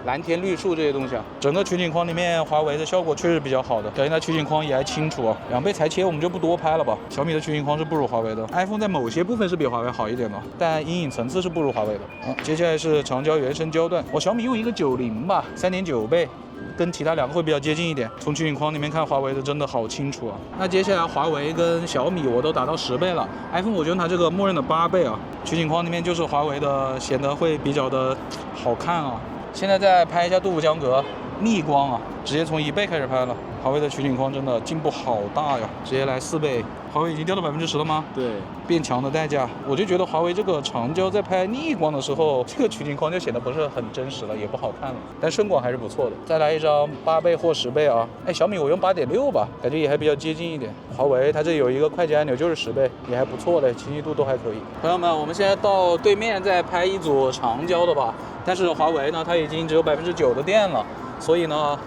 蓝天绿树这些东西啊。整个取景框里面，华为的效果确实比较好的，表现它取景框也还清楚啊。2倍裁切我们就不多拍了吧。小米的取景框是不如华为的 ，iPhone 在某些部分是比华为好一点的，但阴影层次是不如华为的。接下来是长焦原生焦段，我小米用一个90吧，3.9倍。跟其他2个会比较接近一点，从取景框里面看，华为的真的好清楚啊。那接下来华为跟小米我都达到10倍了 ，iPhone 我就用它这个默认的8倍啊，取景框里面就是华为的显得会比较的好看啊。现在再拍一下杜甫江阁逆光啊，直接从1倍开始拍了。华为的取景框真的进步好大呀，直接来4倍。华为已经掉到10%了吗？对，变强的代价。我就觉得华为这个长焦在拍逆光的时候，这个取景框就显得不是很真实了，也不好看了。但顺光还是不错的。再来一张8倍或10倍啊！小米我用8.6吧，感觉也还比较接近一点。华为它这有一个快捷按钮，就是10倍，也还不错的，清晰度都还可以。朋友们，我们现在到对面再拍一组长焦的吧。但是华为呢，它已经只有9%的电了，所以呢，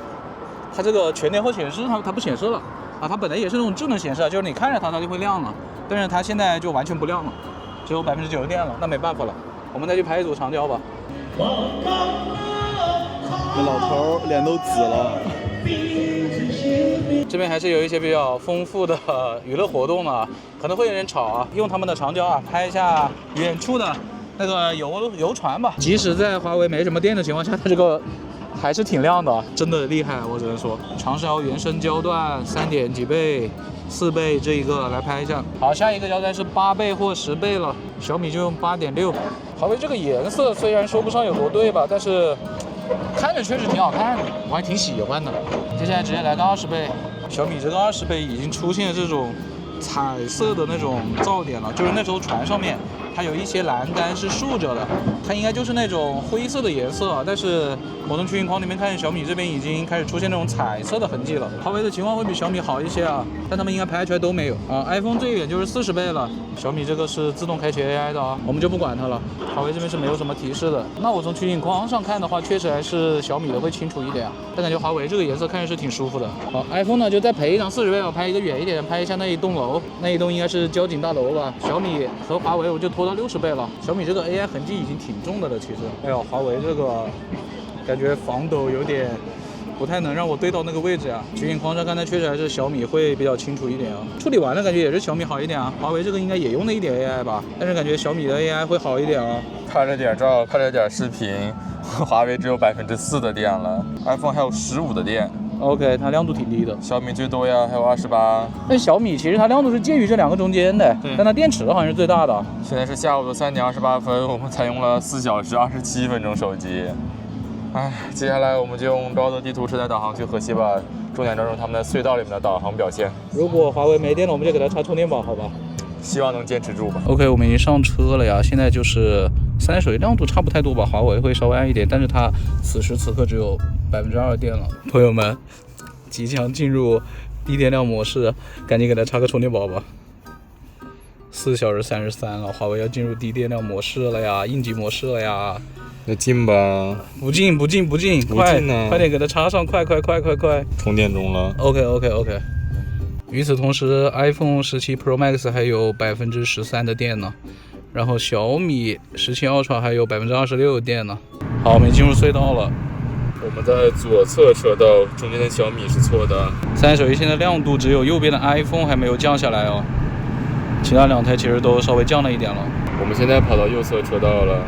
它这个全天候显示它不显示了。它本来也是那种智能显示，就是你看着它就会亮了，但是它现在就完全不亮了，只有9%的电了，那没办法了，我们再去拍一组长焦吧。那老头脸都紫了。这边还是有一些比较丰富的娱乐活动呢，可能会有点吵啊，用他们的长焦啊拍一下远处的那个游船吧。即使在华为没什么电的情况下，它这个还是挺亮的，真的厉害，我只能说。长焦原生焦段3.几倍， 4倍这一个来拍一下。好，下一个要该是8倍或10倍了，小米就用8.6。华为这个颜色虽然说不上有多对吧，但是看着确实挺好看的，我还挺喜欢的。接下来直接来个20倍，小米这个20倍已经出现这种彩色的那种噪点了，就是那艘船上面它有一些栏杆是竖着的，它应该就是那种灰色的颜色啊，但是我从取景框里面看，小米这边已经开始出现那种彩色的痕迹了。华为的情况会比小米好一些啊，但他们应该拍出来都没有啊。iPhone 最远就是40倍了，小米这个是自动开启 AI 的啊，我们就不管它了。华为这边是没有什么提示的。那我从取景框上看的话，确实还是小米的会清楚一点啊，但感觉华为这个颜色看着是挺舒服的。好，iPhone 呢就再配一张40倍，我拍一个远一点，拍一下那一栋楼，那一栋应该是交警大楼吧。小米和华为我就拖到60倍了，小米这个 AI 痕迹已经挺重的了，其实。哎呦，华为这个感觉防抖有点不太能让我对到那个位置啊。取景框上看，它确实还是小米会比较清楚一点啊。处理完了感觉也是小米好一点啊。华为这个应该也用了一点 AI 吧，但是感觉小米的 AI 会好一点啊。拍了点照，拍了点视频，华为只有4%的电了 ，iPhone 还有15的电。OK， 它亮度挺低的。小米最多呀，还有28。但小米其实它亮度是介于这2个中间的，但它电池好像是最大的。现在是下午的3点28分，我们才用了4小时27分钟手机。唉，接下来我们就用高德地图车载导航去河西吧，重点抓住他们的隧道里面的导航表现。如果华为没电了，我们就给它插充电宝，好吧？希望能坚持住吧。OK， 我们已经上车了呀。现在就是3台手机亮度差不太多吧，华为会稍微暗一点，但是它此时此刻只有2%电了。朋友们，即将进入低电量模式，赶紧给它插个充电宝吧。4小时33了，华为要进入低电量模式了呀，应急模式了呀。那进吧。不进，快点给它插上，快！充电中了。OK。与此同时 ，iPhone 17 Pro Max 还有13%的电呢，然后小米17 Ultra 还有26%的电呢。好，我们进入隧道了。我们在左侧车道，中间的小米是错的。3台手机现在亮度只有右边的 iPhone 还没有降下来哦，其他2台其实都稍微降了一点了。我们现在跑到右侧车道了。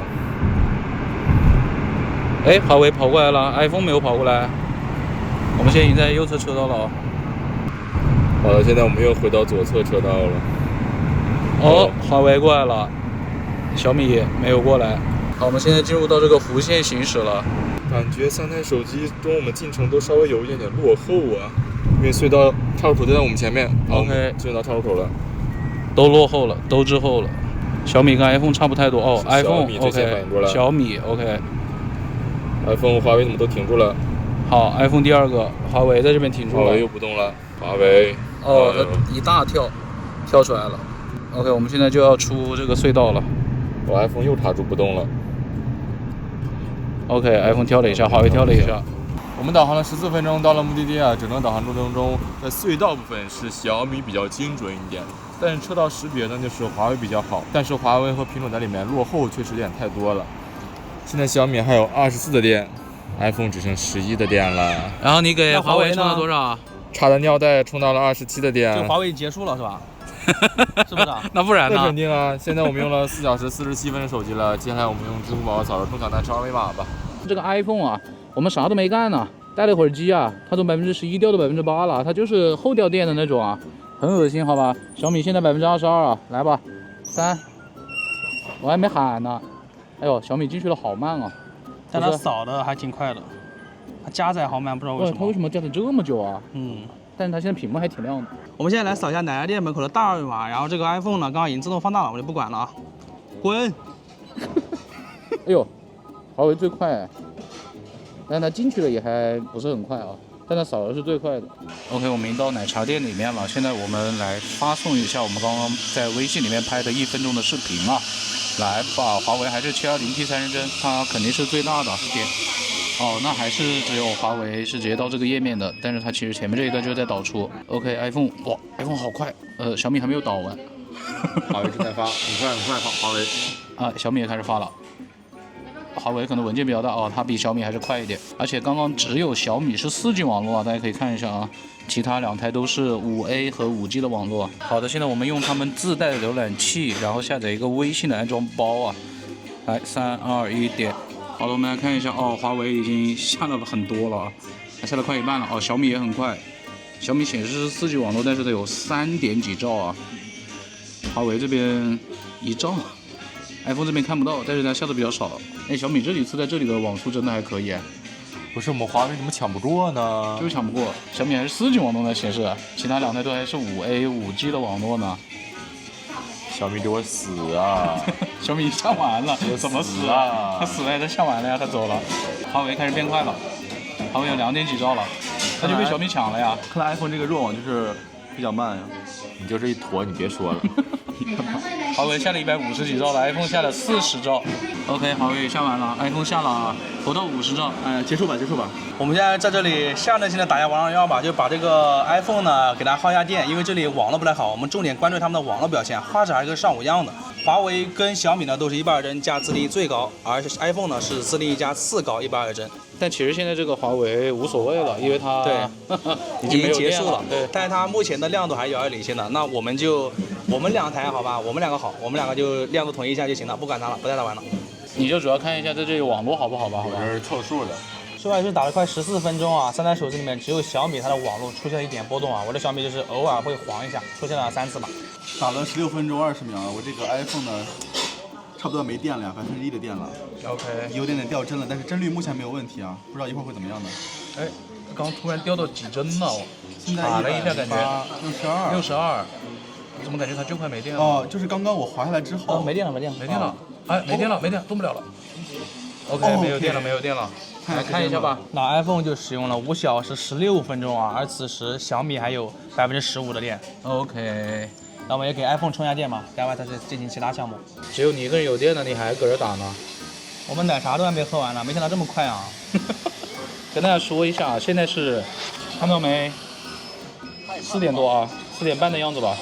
哎，华为跑过来了 ，iPhone 没有跑过来。我们现在已经在右侧车道了哦。好了，现在我们又回到左侧车道了。哦，华为过来了，小米没有过来。好，我们现在进入到这个弧线行驶了。感觉3台手机跟我们进程都稍微有一点点落后啊，因为隧道岔路口就在我们前面。OK， 进入到岔路口了，都落后了，都滞后了。小米跟 iPhone 差不太多哦 ，iPhone OK， 小米 OK。iPhone 华为怎么都停住了？好 ，iPhone 第2个，华为在这边停住了。华为又不动了，华为。哦，它一大跳出来了。OK， 我们现在就要出这个隧道了。我 iPhone 又卡住不动了。OK，iPhone 跳了一下，华为跳了一下。我们导航了14分钟，到了目的地啊！整个导航过程中，在隧道部分是小米比较精准一点，但是车道识别呢，就是华为比较好。但是华为和品种在里面落后确实有点太多了。现在小米还有24的电 ，iPhone 只剩11的电了。然后你给华为充了多少？插的尿袋充到了27的电。这华为结束了是吧？是不是？那不然呢？那肯定啊！现在我们用了4小时47分的手机了，接下来我们用支付宝扫个共享单车2维码吧。这个 iPhone 啊，我们啥都没干呢，待了一会儿机啊，它从11%掉到8%了，它就是后掉电的那种啊，很恶心，好吧？小米现在22%啊，来吧，3，我还没喊呢。哎呦，小米进去的好慢啊，但它扫的还挺快的，它加载好慢，不知道为什么。它为什么加载这么久啊？嗯。但是它现在屏幕还挺亮的。我们现在来扫一下奶茶店门口的大二维码，然后这个 iPhone 呢，刚刚已经自动放大了，我就不管了啊，滚！哎呦，华为最快，但它进去了也还不是很快啊，但它扫的是最快的。OK， 我们已经到奶茶店里面了，现在我们来发送一下我们刚刚在微信里面拍的1分钟的视频啊，来吧，华为还是 720P 30帧，它肯定是最大的点。哦，那还是只有华为是直接到这个页面的，但是它其实前面这一段就是在导出。OK，iPhone， 哇 ，iPhone 好快，小米还没有导完。华为正在发，很快，华为。啊，小米也开始发了。华为可能文件比较大哦，它比小米还是快一点，而且刚刚只有小米是4G 网络啊，大家可以看一下啊，其他2台都是5A 和5G 的网络。好的，现在我们用他们自带的浏览器，然后下载一个微信的安装包啊，来3、2、1点。好的，我们来看一下哦，华为已经下了很多了啊，下了快一半了哦，小米也很快，小米显示是4G 网络，但是它有3点几兆啊。华为这边1兆，iPhone 这边看不到，但是它下的比较少。哎，小米这几次在这里的网速真的还可以，不是我们华为怎么抢不过呢？就是抢不过。小米还是4G 网络呢显示，其他2台都还是5A、5G 的网络呢。小米给我死啊！小米下完了，怎么死啊？它死了，它下完了呀，它走了。华为开始变快了，华为有2点几兆了，它就被小米抢了呀。看来 iPhone 这个弱网就是比较慢呀。你就这一坨，你别说了。华为下了150几兆了 ，iPhone 下了40兆。OK， 华为下完了 ，iPhone 下了不到50兆。哎，结束吧，结束吧。我们现在在这里象征性的打下王者荣耀吧，就把这个 iPhone 呢给它耗一下电，因为这里网络不太好，我们重点关注他们的网络表现，画质还是跟上午一样的。华为跟小米呢都是120帧加自定义最高，而 iPhone 呢是自定义加次高120帧。但其实现在这个华为无所谓了，因为它对已已经没有结束了，对，但是它目前的亮度还是遥遥领先的。那我们2台好吧，我们2个好，我们2个就亮度统一一下就行了，不管它了，不带它玩了。你就主要看一下在这里网络好不好吧，好吧我这。是凑数的。说白就是打了快14分钟啊，3台手机里面只有小米它的网络出现了一点波动啊，我的小米就是偶尔会黄一下，出现了3次吧。打了16分钟20秒，我这个 iPhone 呢，差不多没电了呀，1%的电了， OK，有点掉帧了，但是帧率目前没有问题啊，不知道一会儿会怎么样的。哎，刚突然掉到几帧了，现在卡了一下感觉62，怎么感觉它就快没电了？哦，就是刚刚我滑下来之后，没电了，没电了，没电了，哎，没电了，没电，动不了了。OK，没有电了，没有电了。来看一下吧。那 iPhone 就使用了5小时16分钟啊，而此时小米还有15%的电。 OK，那我们也给 iPhone 充一下电嘛，待会它是进行其他项目。只有你一个人有电了，你还搁这打呢？我们奶茶都还没喝完呢，没想到这么快啊！跟大家说一下，现在是看到没？4点多啊，4点半的样子吧。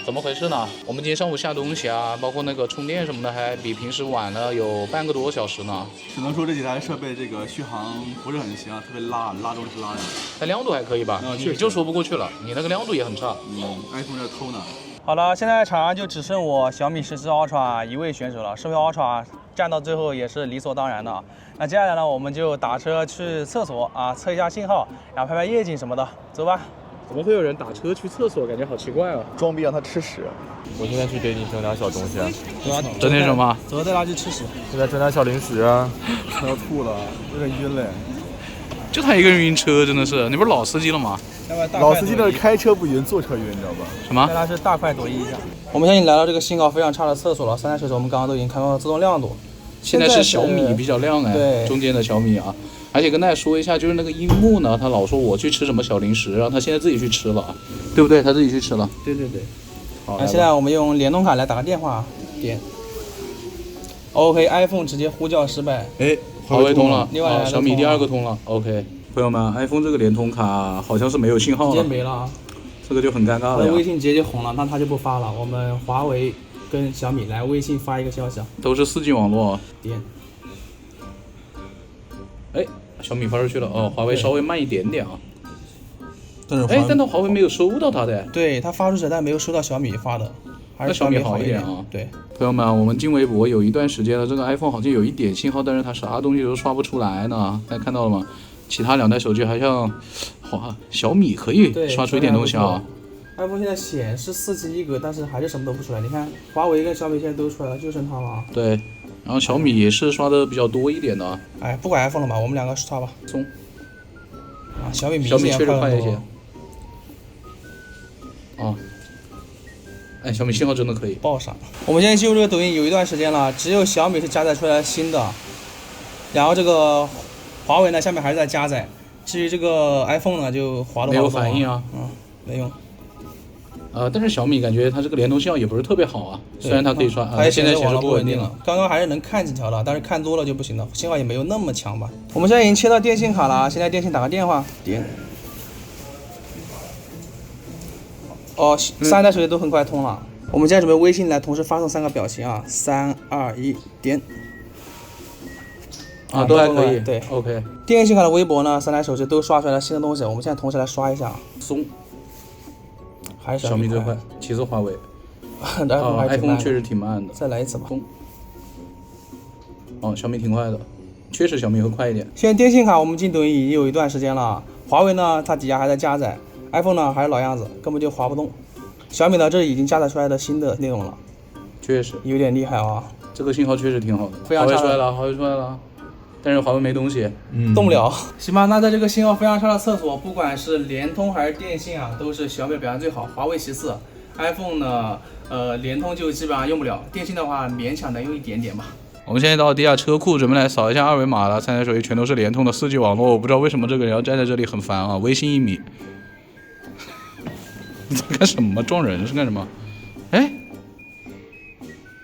怎么回事呢？我们今天上午下东西啊，包括那个充电什么的，还比平时晚了有半个多小时呢。只能说这几台设备这个续航不是很行啊，特别拉中是拉呀。但亮度还可以吧？确实你就说不过去了，你那个亮度也很差。iPhone 在偷呢。好了，现在场上就只剩我小米17 Ultra 一位选手了，10位 Ultra 站到最后也是理所当然的。那接下来呢，我们就打车去厕所啊，测一下信号，然后拍拍夜景什么的，走吧。怎么会有人打车去厕所？感觉好奇怪啊！装逼让他吃屎。我现在去给你整点小东西，整点什么？走，带他去吃屎。现在整点小零食啊。快要吐了，有点晕嘞。就他一个人晕车，真的是。你不是老司机了吗？老司机的开车不晕，坐车晕，你知道吧？什么带？他去大快朵颐一下。我们现在已经来到这个信号非常差的厕所了，3台手机我们刚刚都已经开放了自动亮度。现在是小米比较亮哎，对中间的小米啊。而且跟大家说一下，就是那个樱木呢，他老说我去吃什么小零食，然后他现在自己去吃了，对不对？他自己去吃了。对对对。好，那现在我们用联通卡来打个电话，点。OK，iPhone 直接呼叫失败。哎，华为通了，另外小米第2个通了。OK， 朋友们，iPhone 这个联通卡好像是没有信号直接了，没了啊！这个就很尴尬了呀。微信直接就红了，那他就不发了。我们华为跟小米来微信发一个消息啊，都是4G 网络。点。哎，小米发出去了哦，华为稍微慢一点点啊。但是哎，但他华为没有收到他的。对他发出去，但没有收到小米发的，还是那小米好好一点啊对，朋友们，我们进微博有一段时间了，这个 iPhone 好像有一点信号，但是它啥东西都刷不出来呢。大家看到了吗？其他2台手机好像，小米可以对刷出一点东西啊。 iPhone 现在显示4G 一格，但是还是什么都不出来。你看，华为跟小米现在都出来了，就剩它了。对，然后小米也是刷的比较多一点的。哎，不管 iPhone 了吧，我们2个刷吧。松。啊，小米小米确实快一些些。。哦。哎，小米信号真的可以。爆闪！我们现在进入这个抖音有一段时间了，只有小米是加载出来新的，然后这个华为呢下面还是在加载。至于这个 iPhone 呢，就滑动没有反应啊。没用。但是小米感觉它这个联通信号也不是特别好啊，虽然它可以刷，它现在显示不稳定了。刚刚还是能看几条的，但是看多了就不行了，信号也没有那么强吧。我们现在已经切到电信卡了，现在电信打个电话，点。哦，3台手机都很快通了。我们现在准备微信来同时发送3个表情啊，3、2、1，点。啊，都还可以。对 ，OK。电信卡的微博呢，3台手机都刷出来了新的东西，我们现在同时来刷一下。松。还是小米最快，其次华为。iPhone 确实挺慢的。再来一次吧。哦，小米挺快的，确实小米会快一点。现在电信卡我们进抖音已经有一段时间了，华为呢它底下还在加载 iPhone 呢还是老样子，根本就滑不动。小米呢这已经加载出来的新的内容了，确实，有点厉害啊，这个信号确实挺好的。非常差的华为出来了，但是华为没东西。动不了。行吧，那在这个信号非常差的厕所，不管是联通还是电信啊，都是小米表现最好，华为其次。iPhone 呢，联通就基本上用不了，电信的话勉强能用一点点吧。我们现在到地下车库，准备来扫一下二维码了。3台手机全都是联通的4G 网络，我不知道为什么这个人要站在这里很烦啊。微信1米，你在干什么？撞人是干什么？哎，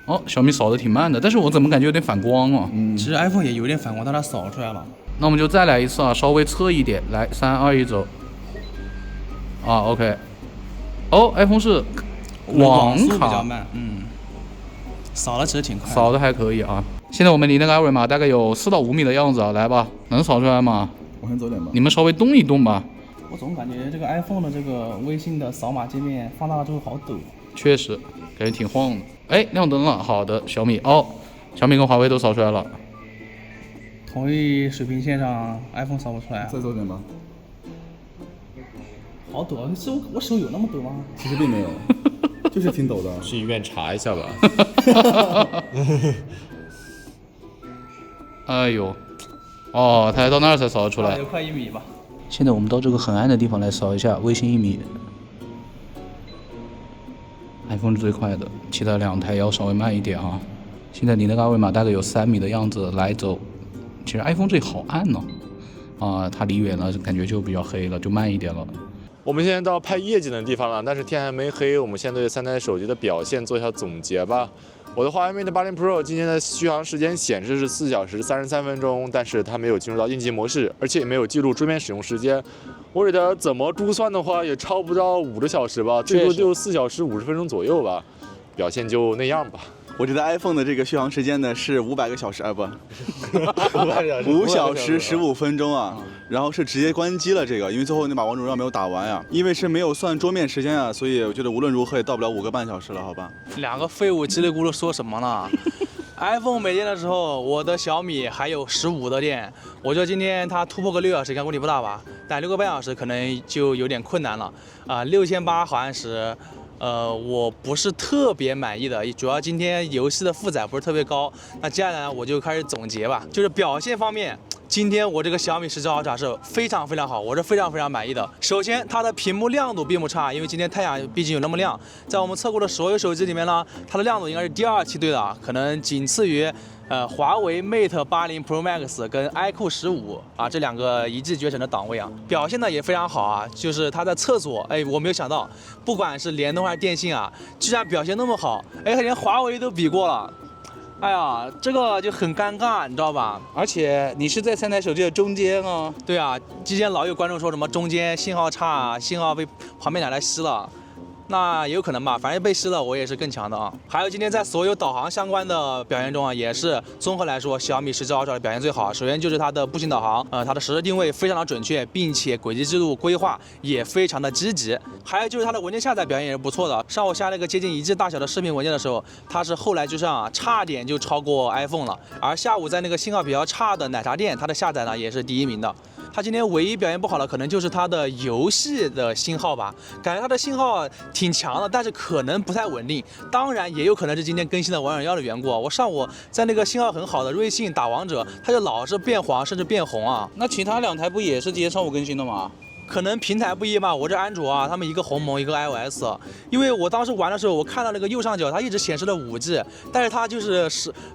哦，小米扫的挺慢的，但是我怎么感觉有点反光啊？其实 iPhone 也有点反光，但它扫出来了。那我们就再来一次啊，稍微侧一点，来，3、2、1走。啊 ，OK。哦 ，iPhone 是网速比较卡，慢，扫的其实挺快。扫的还可以啊。现在我们离那个二维码大概有4到5米的样子啊，来吧，能扫出来吗？往前走点吧。你们稍微动一动吧。我总感觉这个 iPhone 的这个微信的扫码界面放大了之后好抖。确实，感觉挺晃的。哎，亮灯了，好的，小米哦，小米跟华为都扫出来了。同一水平线上 ，iPhone 扫不出来啊，再走点吧。好抖啊！我手有那么抖吗？其实并没有，就是挺抖的。去医院查一下吧。哎呦，哦，他还到那儿才扫得出来。有快1米吧。现在我们到这个很暗的地方来扫一下微信1米。iPhone 是最快的，其他2台要稍微慢一点啊。现在离那个二维码大概有3米的样子，来走。其实 iPhone 这里好暗呢，它离远了感觉就比较黑了，就慢一点了。我们现在到拍业绩的地方了，但是天还没黑，我们先对3台手机的表现做一下总结吧。我的华为 Mate 80 Pro 今天的续航时间显示是4小时33分钟，但是它没有进入到应急模式，而且也没有记录桌面使用时间。我给它怎么估算的话，也超不到5个小时吧，最多就4小时50分钟左右吧，表现就那样吧。我觉得 iPhone 的这个续航时间呢是500个小时啊，不，5小时15分钟啊，然后是直接关机了这个，因为最后那把王者荣耀没有打完呀，因为是没有算桌面时间啊，所以我觉得无论如何也到不了5个半小时了，好吧？两个废物叽里咕噜说什么呢？iPhone 没电的时候，我的小米还有15的电，我觉得今天它突破个6小时应该问题不大吧？但6个半小时可能就有点困难了啊，6800毫安时。我不是特别满意的，主要今天游戏的负载不是特别高。那接下来呢，我就开始总结吧。就是表现方面，今天我这个小米17 Ultra 是非常非常好，我是非常非常满意的。首先，它的屏幕亮度并不差，因为今天太阳毕竟有那么亮。在我们测过的所有手机里面呢，它的亮度应该是第2梯队的，可能仅次于华为 Mate 80 Pro Max 跟 iQOO 15啊，这2个一骑绝尘的档位啊，表现呢也非常好啊。就是它在厕所，哎，我没有想到，不管是联通还是电信啊，居然表现那么好，哎，连华为都比过了。哎呀，这个就很尴尬，你知道吧？而且你是在3台手机的中间啊。对啊，之前老有观众说什么中间信号差，信号被旁边哪台吸了。那也有可能吧，反正被吸了，我也是更强的啊。还有今天在所有导航相关的表现中啊，也是综合来说，小米17 Ultra 的表现最好。首先就是它的步行导航，它的实时定位非常的准确，并且轨迹记录规划也非常的积极。还有就是它的文件下载表现也是不错的。上午下了一个接近1G 大小的视频文件的时候，它是后来居上啊，差点就超过 iPhone 了。而下午在那个信号比较差的奶茶店，它的下载呢也是第1名的。它今天唯一表现不好的可能就是它的游戏的信号吧，感觉它的信号挺强的，但是可能不太稳定。当然也有可能是今天更新的王者荣耀的缘故啊。我上午在那个信号很好的瑞幸打王者，它就老是变黄甚至变红啊。那其他2台不也是今天上午更新的吗？可能平台不一吧，我这安卓啊，他们一个鸿蒙一个 iOS， 因为我当时玩的时候，我看到那个右上角它一直显示了5G， 但是它就是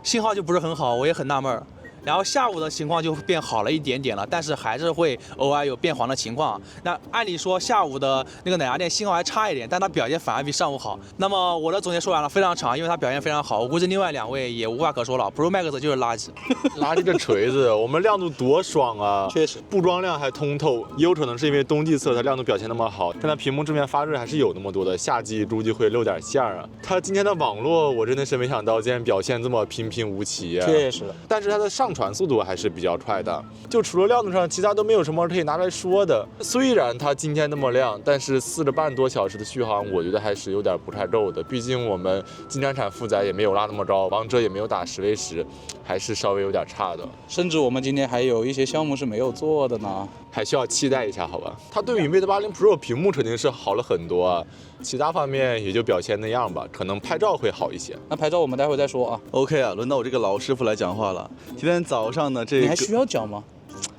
信号就不是很好，我也很纳闷。然后下午的情况就变好了一点点了，但是还是会偶尔有变黄的情况。那按理说下午的那个奶茶店信号还差一点，但它表现反而比上午好。那么我的总结说完了，非常长，因为它表现非常好，我估计另外2位也无话可说了。Pro Max 就是垃圾，垃圾的锤子，我们亮度多爽啊！确实，布装亮还通透，也有可能是因为冬季测它亮度表现那么好，但它屏幕正面发热还是有那么多的，夏季估计会露点馅儿啊。它今天的网络我真的是没想到，竟然表现这么平平无奇啊！确实，但是它的上传速度还是比较快的，就除了亮度上，其他都没有什么可以拿来说的。虽然它今天那么亮，但是4个半多小时的续航，我觉得还是有点不太够的。毕竟我们金砖产负载也没有拉那么高，王者也没有打10v10，还是稍微有点差的。甚至我们今天还有一些项目是没有做的呢。还需要期待一下，好吧？它对比 Mate 80 Pro 屏幕肯定是好了很多啊，其他方面也就表现那样吧，可能拍照会好一些。那拍照我们待会儿再说啊。OK 啊，轮到我这个老师傅来讲话了。今天早上呢，这个你还需要讲吗？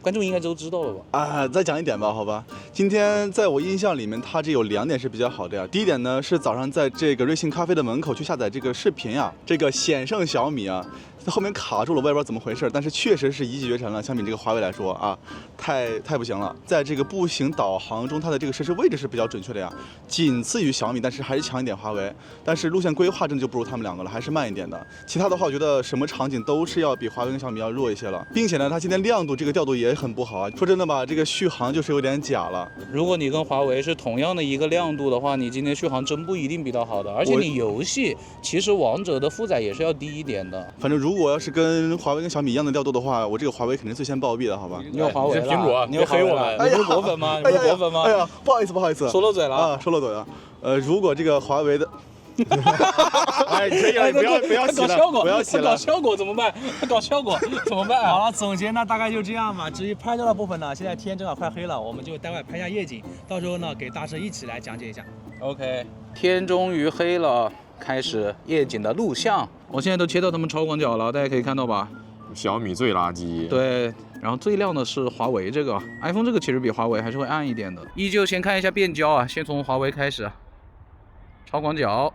观众应该都知道了吧？啊，再讲一点吧，好吧。今天在我印象里面，它这有2点是比较好的呀。第一点呢，是早上在这个瑞幸咖啡的门口去下载这个视频呀，这个险胜小米啊，在后面卡住了，我也不知道怎么回事，但是确实是一骑绝尘了。相比这个华为来说啊，太不行了。在这个步行导航中，它的这个实时位置是比较准确的呀，仅次于小米，但是还是强一点华为。但是路线规划真的就不如他们2个了，还是慢一点的。其他的话，我觉得什么场景都是要比华为跟小米要弱一些了，并且呢，它今天亮度这个调度也很不好啊。说真的吧，这个续航就是有点假了。如果你跟华为是同样的一个亮度的话，你今天续航真不一定比它好的。而且你游戏其实王者的负载也是要低一点的。反正如果要是跟华为跟小米一样的调度的话，我这个华为肯定最先暴毙的，好吧？你有华为了，苹果你有黑我们，你不是果粉吗？你不是果粉吗？哎呀，不好意思，说漏嘴了啊，说漏嘴了。如果这个华为的。哎，可以了，不要洗了，不要洗了。他搞效果怎么办？他搞效果怎么办？好了，总结呢大概就这样吧。至于拍照的部分呢，现在天正好快黑了，我们就待会拍下夜景，到时候呢给大师一起来讲解一下。OK， 天终于黑了，开始夜景的录像。我现在都切到他们超广角了，大家可以看到吧？小米最垃圾。对，然后最亮的是华为这个 ，iPhone 这个其实比华为还是会暗一点的。依旧先看一下变焦啊，先从华为开始，超广角。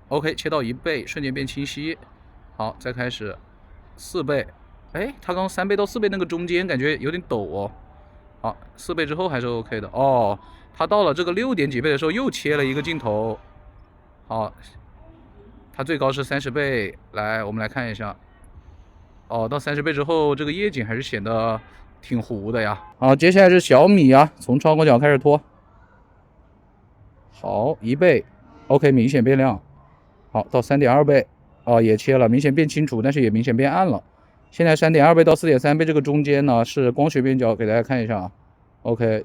OK， 切到1倍，瞬间变清晰。好，再开始4倍。哎，它刚3倍到4倍那个中间感觉有点抖哦。好，4倍之后还是 OK 的哦。它到了这个6点几倍的时候又切了一个镜头。好，它最高是30倍。来，我们来看一下。哦，到30倍之后，这个夜景还是显得挺糊的呀。好，接下来是小米啊，从超广角开始拖。好，1倍 ，OK， 明显变亮。好，到3.2倍，哦，也切了，明显变清楚，但是也明显变暗了。现在3.2倍到4.3倍这个中间呢是光学变焦，给大家看一下啊。OK，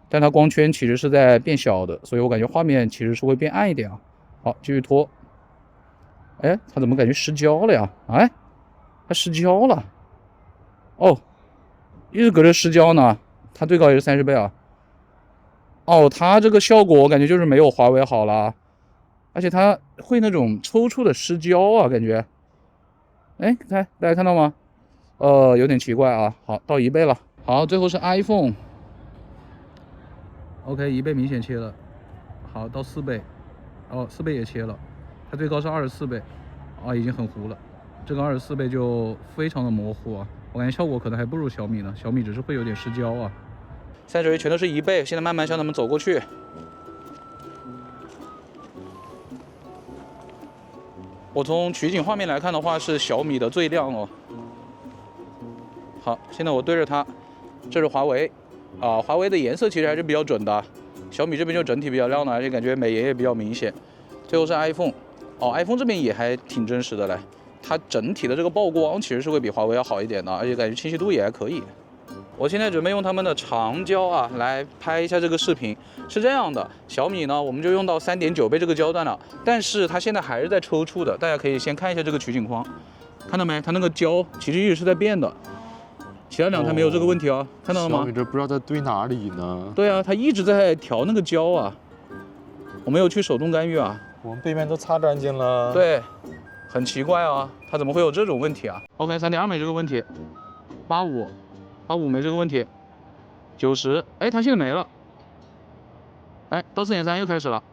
但它光圈其实是在变小的，所以我感觉画面其实是会变暗一点啊。好，继续拖。哎，它怎么感觉失焦了呀？哎，它失焦了。哦，一直搁这失焦呢。它最高也是30倍啊。哦，它这个效果我感觉就是没有华为好了。而且它会那种抽搐的失焦啊，感觉，哎，大家看到吗？有点奇怪啊。好，到1倍了。好，最后是 iPhone。OK， 1倍明显切了。好，到4倍，哦，4倍也切了。它最高是24倍，啊，已经很糊了。这个24倍就非常的模糊啊，我感觉效果可能还不如小米呢。小米只是会有点失焦啊。3轴全都是1倍，现在慢慢向他们走过去。我从取景画面来看的话，是小米的最亮哦。好，现在我对着它，这是华为，啊，华为的颜色其实还是比较准的，小米这边就整体比较亮的，而且感觉美颜也比较明显。最后是 iPhone， 哦 ，iPhone 这边也还挺真实的嘞，它整体的这个曝光其实是会比华为要好一点的，而且感觉清晰度也还可以。我现在准备用他们的长焦啊来拍一下这个视频。是这样的，小米呢我们就用到3.9倍这个焦段了，但是它现在还是在抽搐的。大家可以先看一下这个取景框，看到没？它那个焦其实一直是在变的，其他2台没有这个问题啊，看到了吗？小米这不知道在对哪里呢？对啊，它一直在调那个焦啊，我没有去手动干预啊。我们背面都擦干净了。对，很奇怪啊，它怎么会有这种问题啊 ？OK， 3.2没这个问题，85没这个问题，90，哎，它现在没了。哎，到4.3又开始了，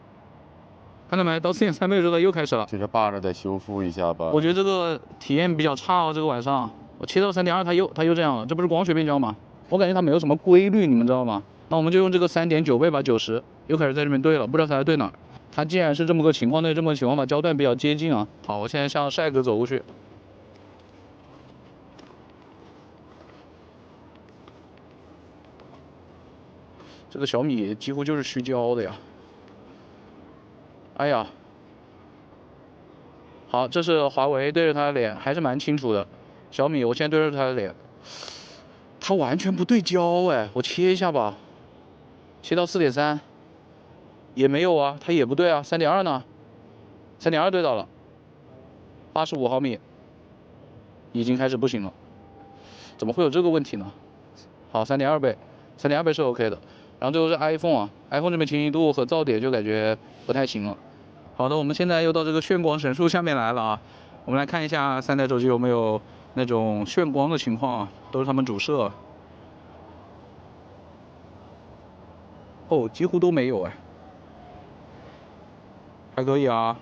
看到没？到4.3倍之后又开始了。这个 bug 得修复一下吧。我觉得这个体验比较差哦，这个晚上我切到3.2，它又这样了，这不是光学变焦吗？我感觉它没有什么规律，你们知道吗？那我们就用这个3.9倍吧，90又开始在这边对了，不知道它在对哪儿。它既然是这么个情况，那这么个情况吧，焦段比较接近啊。好，我现在向帅哥走过去。这个小米几乎就是虚焦的呀。哎呀，好，这是华为对着它的脸，还是蛮清楚的。小米，我现在对着它的脸，它完全不对焦哎，我切一下吧，切到4.3，也没有啊，它也不对啊，3.2呢？3.2对到了，85毫米，已经开始不行了，怎么会有这个问题呢？好，3.2倍。3.2倍是 OK 的。然后最后是 iPhone 啊，iPhone 这边清晰度和噪点就感觉不太行了。好的，我们现在又到这个炫光神树下面来了啊，我们来看一下3台手机有没有那种炫光的情况啊，都是他们主摄。哦，几乎都没有哎，还可以啊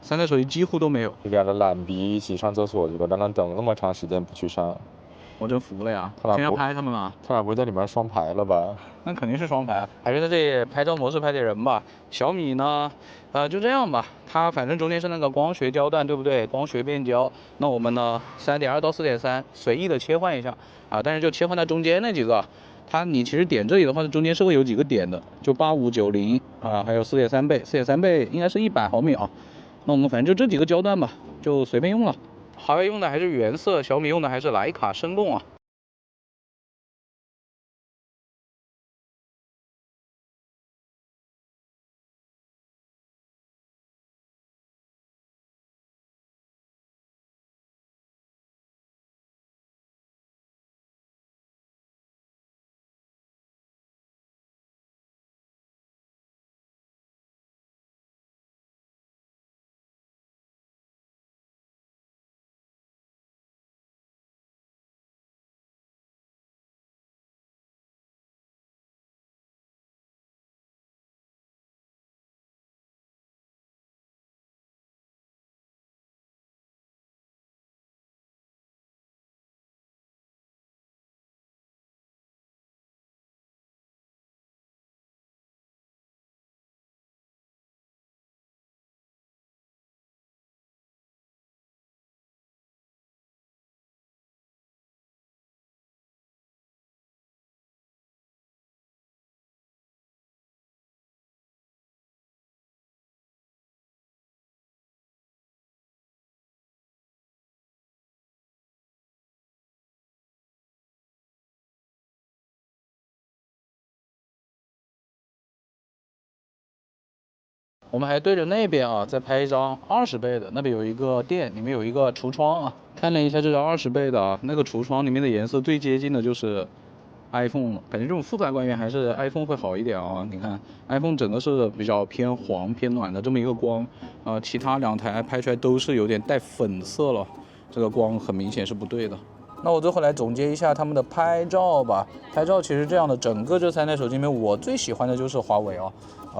，3台手机几乎都没有。两个懒逼一起上厕所去了，让他等那么长时间不去上，我真服了呀！他俩先要拍他们了，他俩不会在里面双排了吧？那肯定是双排，还是在这里拍照模式拍点人吧。小米呢，就这样吧，它反正中间是那个光学焦段，对不对？光学变焦。那我们呢，3.2到4.3随意的切换一下啊，但是就切换在中间那几个。你其实点这里的话，中间是会有几个点的，就8590啊，还有4.3倍，4.3倍应该是100毫秒。那我们反正就这几个焦段吧，就随便用了。华为用的还是原色，小米用的还是徕卡声动啊。我们还对着那边啊，再拍一张20倍的，那边有一个店，里面有一个橱窗啊。看了一下这张20倍的啊，那个橱窗里面的颜色最接近的就是 iPhone 了，感觉这种复杂光源还是 iPhone 会好一点啊。你看 iPhone 整个是比较偏黄偏暖的这么一个光，其他2台拍出来都是有点带粉色了，这个光很明显是不对的。那我最后来总结一下他们的拍照吧。拍照其实这样的，整个这3台手机里面，我最喜欢的就是华为啊。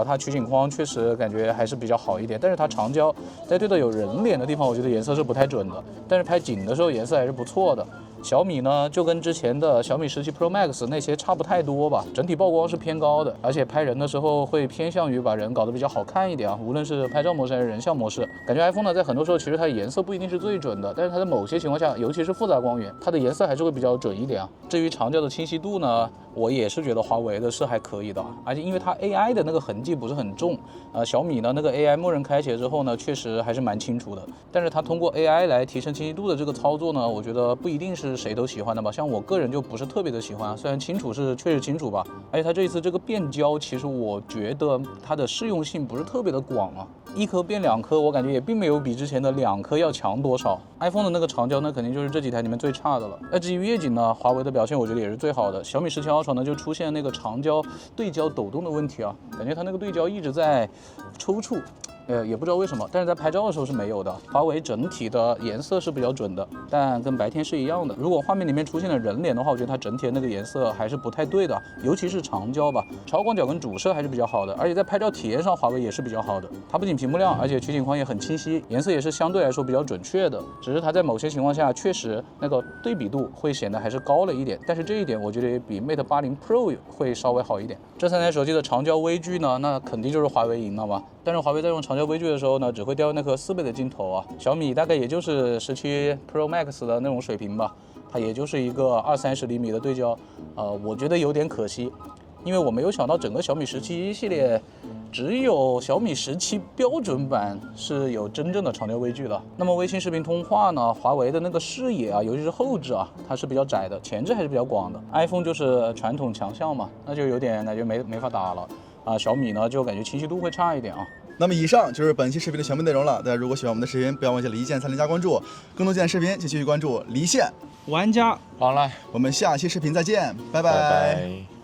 它取景框确实感觉还是比较好一点，但是它长焦在对到有人脸的地方，我觉得颜色是不太准的。但是拍景的时候颜色还是不错的。小米呢，就跟之前的小米17 Pro Max 那些差不太多吧，整体曝光是偏高的，而且拍人的时候会偏向于把人搞得比较好看一点啊，无论是拍照模式还是人像模式。感觉 iPhone 呢，在很多时候其实它的颜色不一定是最准的，但是它在某些情况下，尤其是复杂光源，它的颜色还是会比较准一点啊。至于长焦的清晰度呢，我也是觉得华为的是还可以的，而且因为它 AI 的那个痕迹不是很重，小米呢那个 AI 默认开启了之后呢，确实还是蛮清楚的。但是它通过 AI 来提升清晰度的这个操作呢，我觉得不一定是谁都喜欢的吧。像我个人就不是特别的喜欢，虽然清楚是确实清楚吧，而且它这一次这个变焦，其实我觉得它的适用性不是特别的广啊。1颗变2颗，我感觉也并没有比之前的2颗要强多少。iPhone 的那个长焦呢，肯定就是这几台里面最差的了。那至于夜景呢，华为的表现我觉得也是最好的。小米17 Ultra 呢就出现那个长焦对焦抖动的问题啊，感觉它那个对焦一直在抽搐。也不知道为什么，但是在拍照的时候是没有的。华为整体的颜色是比较准的，但跟白天是一样的。如果画面里面出现了人脸的话，我觉得它整体的那个颜色还是不太对的，尤其是长焦吧。超广角跟主摄还是比较好的，而且在拍照体验上，华为也是比较好的。它不仅屏幕亮，而且取景框也很清晰，颜色也是相对来说比较准确的。只是它在某些情况下确实那个对比度会显得还是高了一点，但是这一点我觉得也比 Mate 80 Pro 会稍微好一点。这3台手机的长焦微距呢，那肯定就是华为赢了嘛。但是华为在用长焦微距的时候呢，只会调那颗4倍的镜头啊，小米大概也就是17 Pro Max 的那种水平吧，它也就是一个20-30厘米的对焦，我觉得有点可惜，因为我没有想到整个小米17系列只有小米17标准版是有真正的长焦微距的。那么微信视频通话呢，华为的那个视野啊，尤其是后置啊，它是比较窄的，前置还是比较广的。iPhone 就是传统强项嘛，那就有点感觉没法打了。小米呢就感觉清晰度会差一点啊。那么以上就是本期视频的全部内容了。大家如果喜欢我们的视频，不要忘记了一键3连加关注，更多精彩视频请继续关注离线玩家好来，我们下期视频再见，拜拜拜。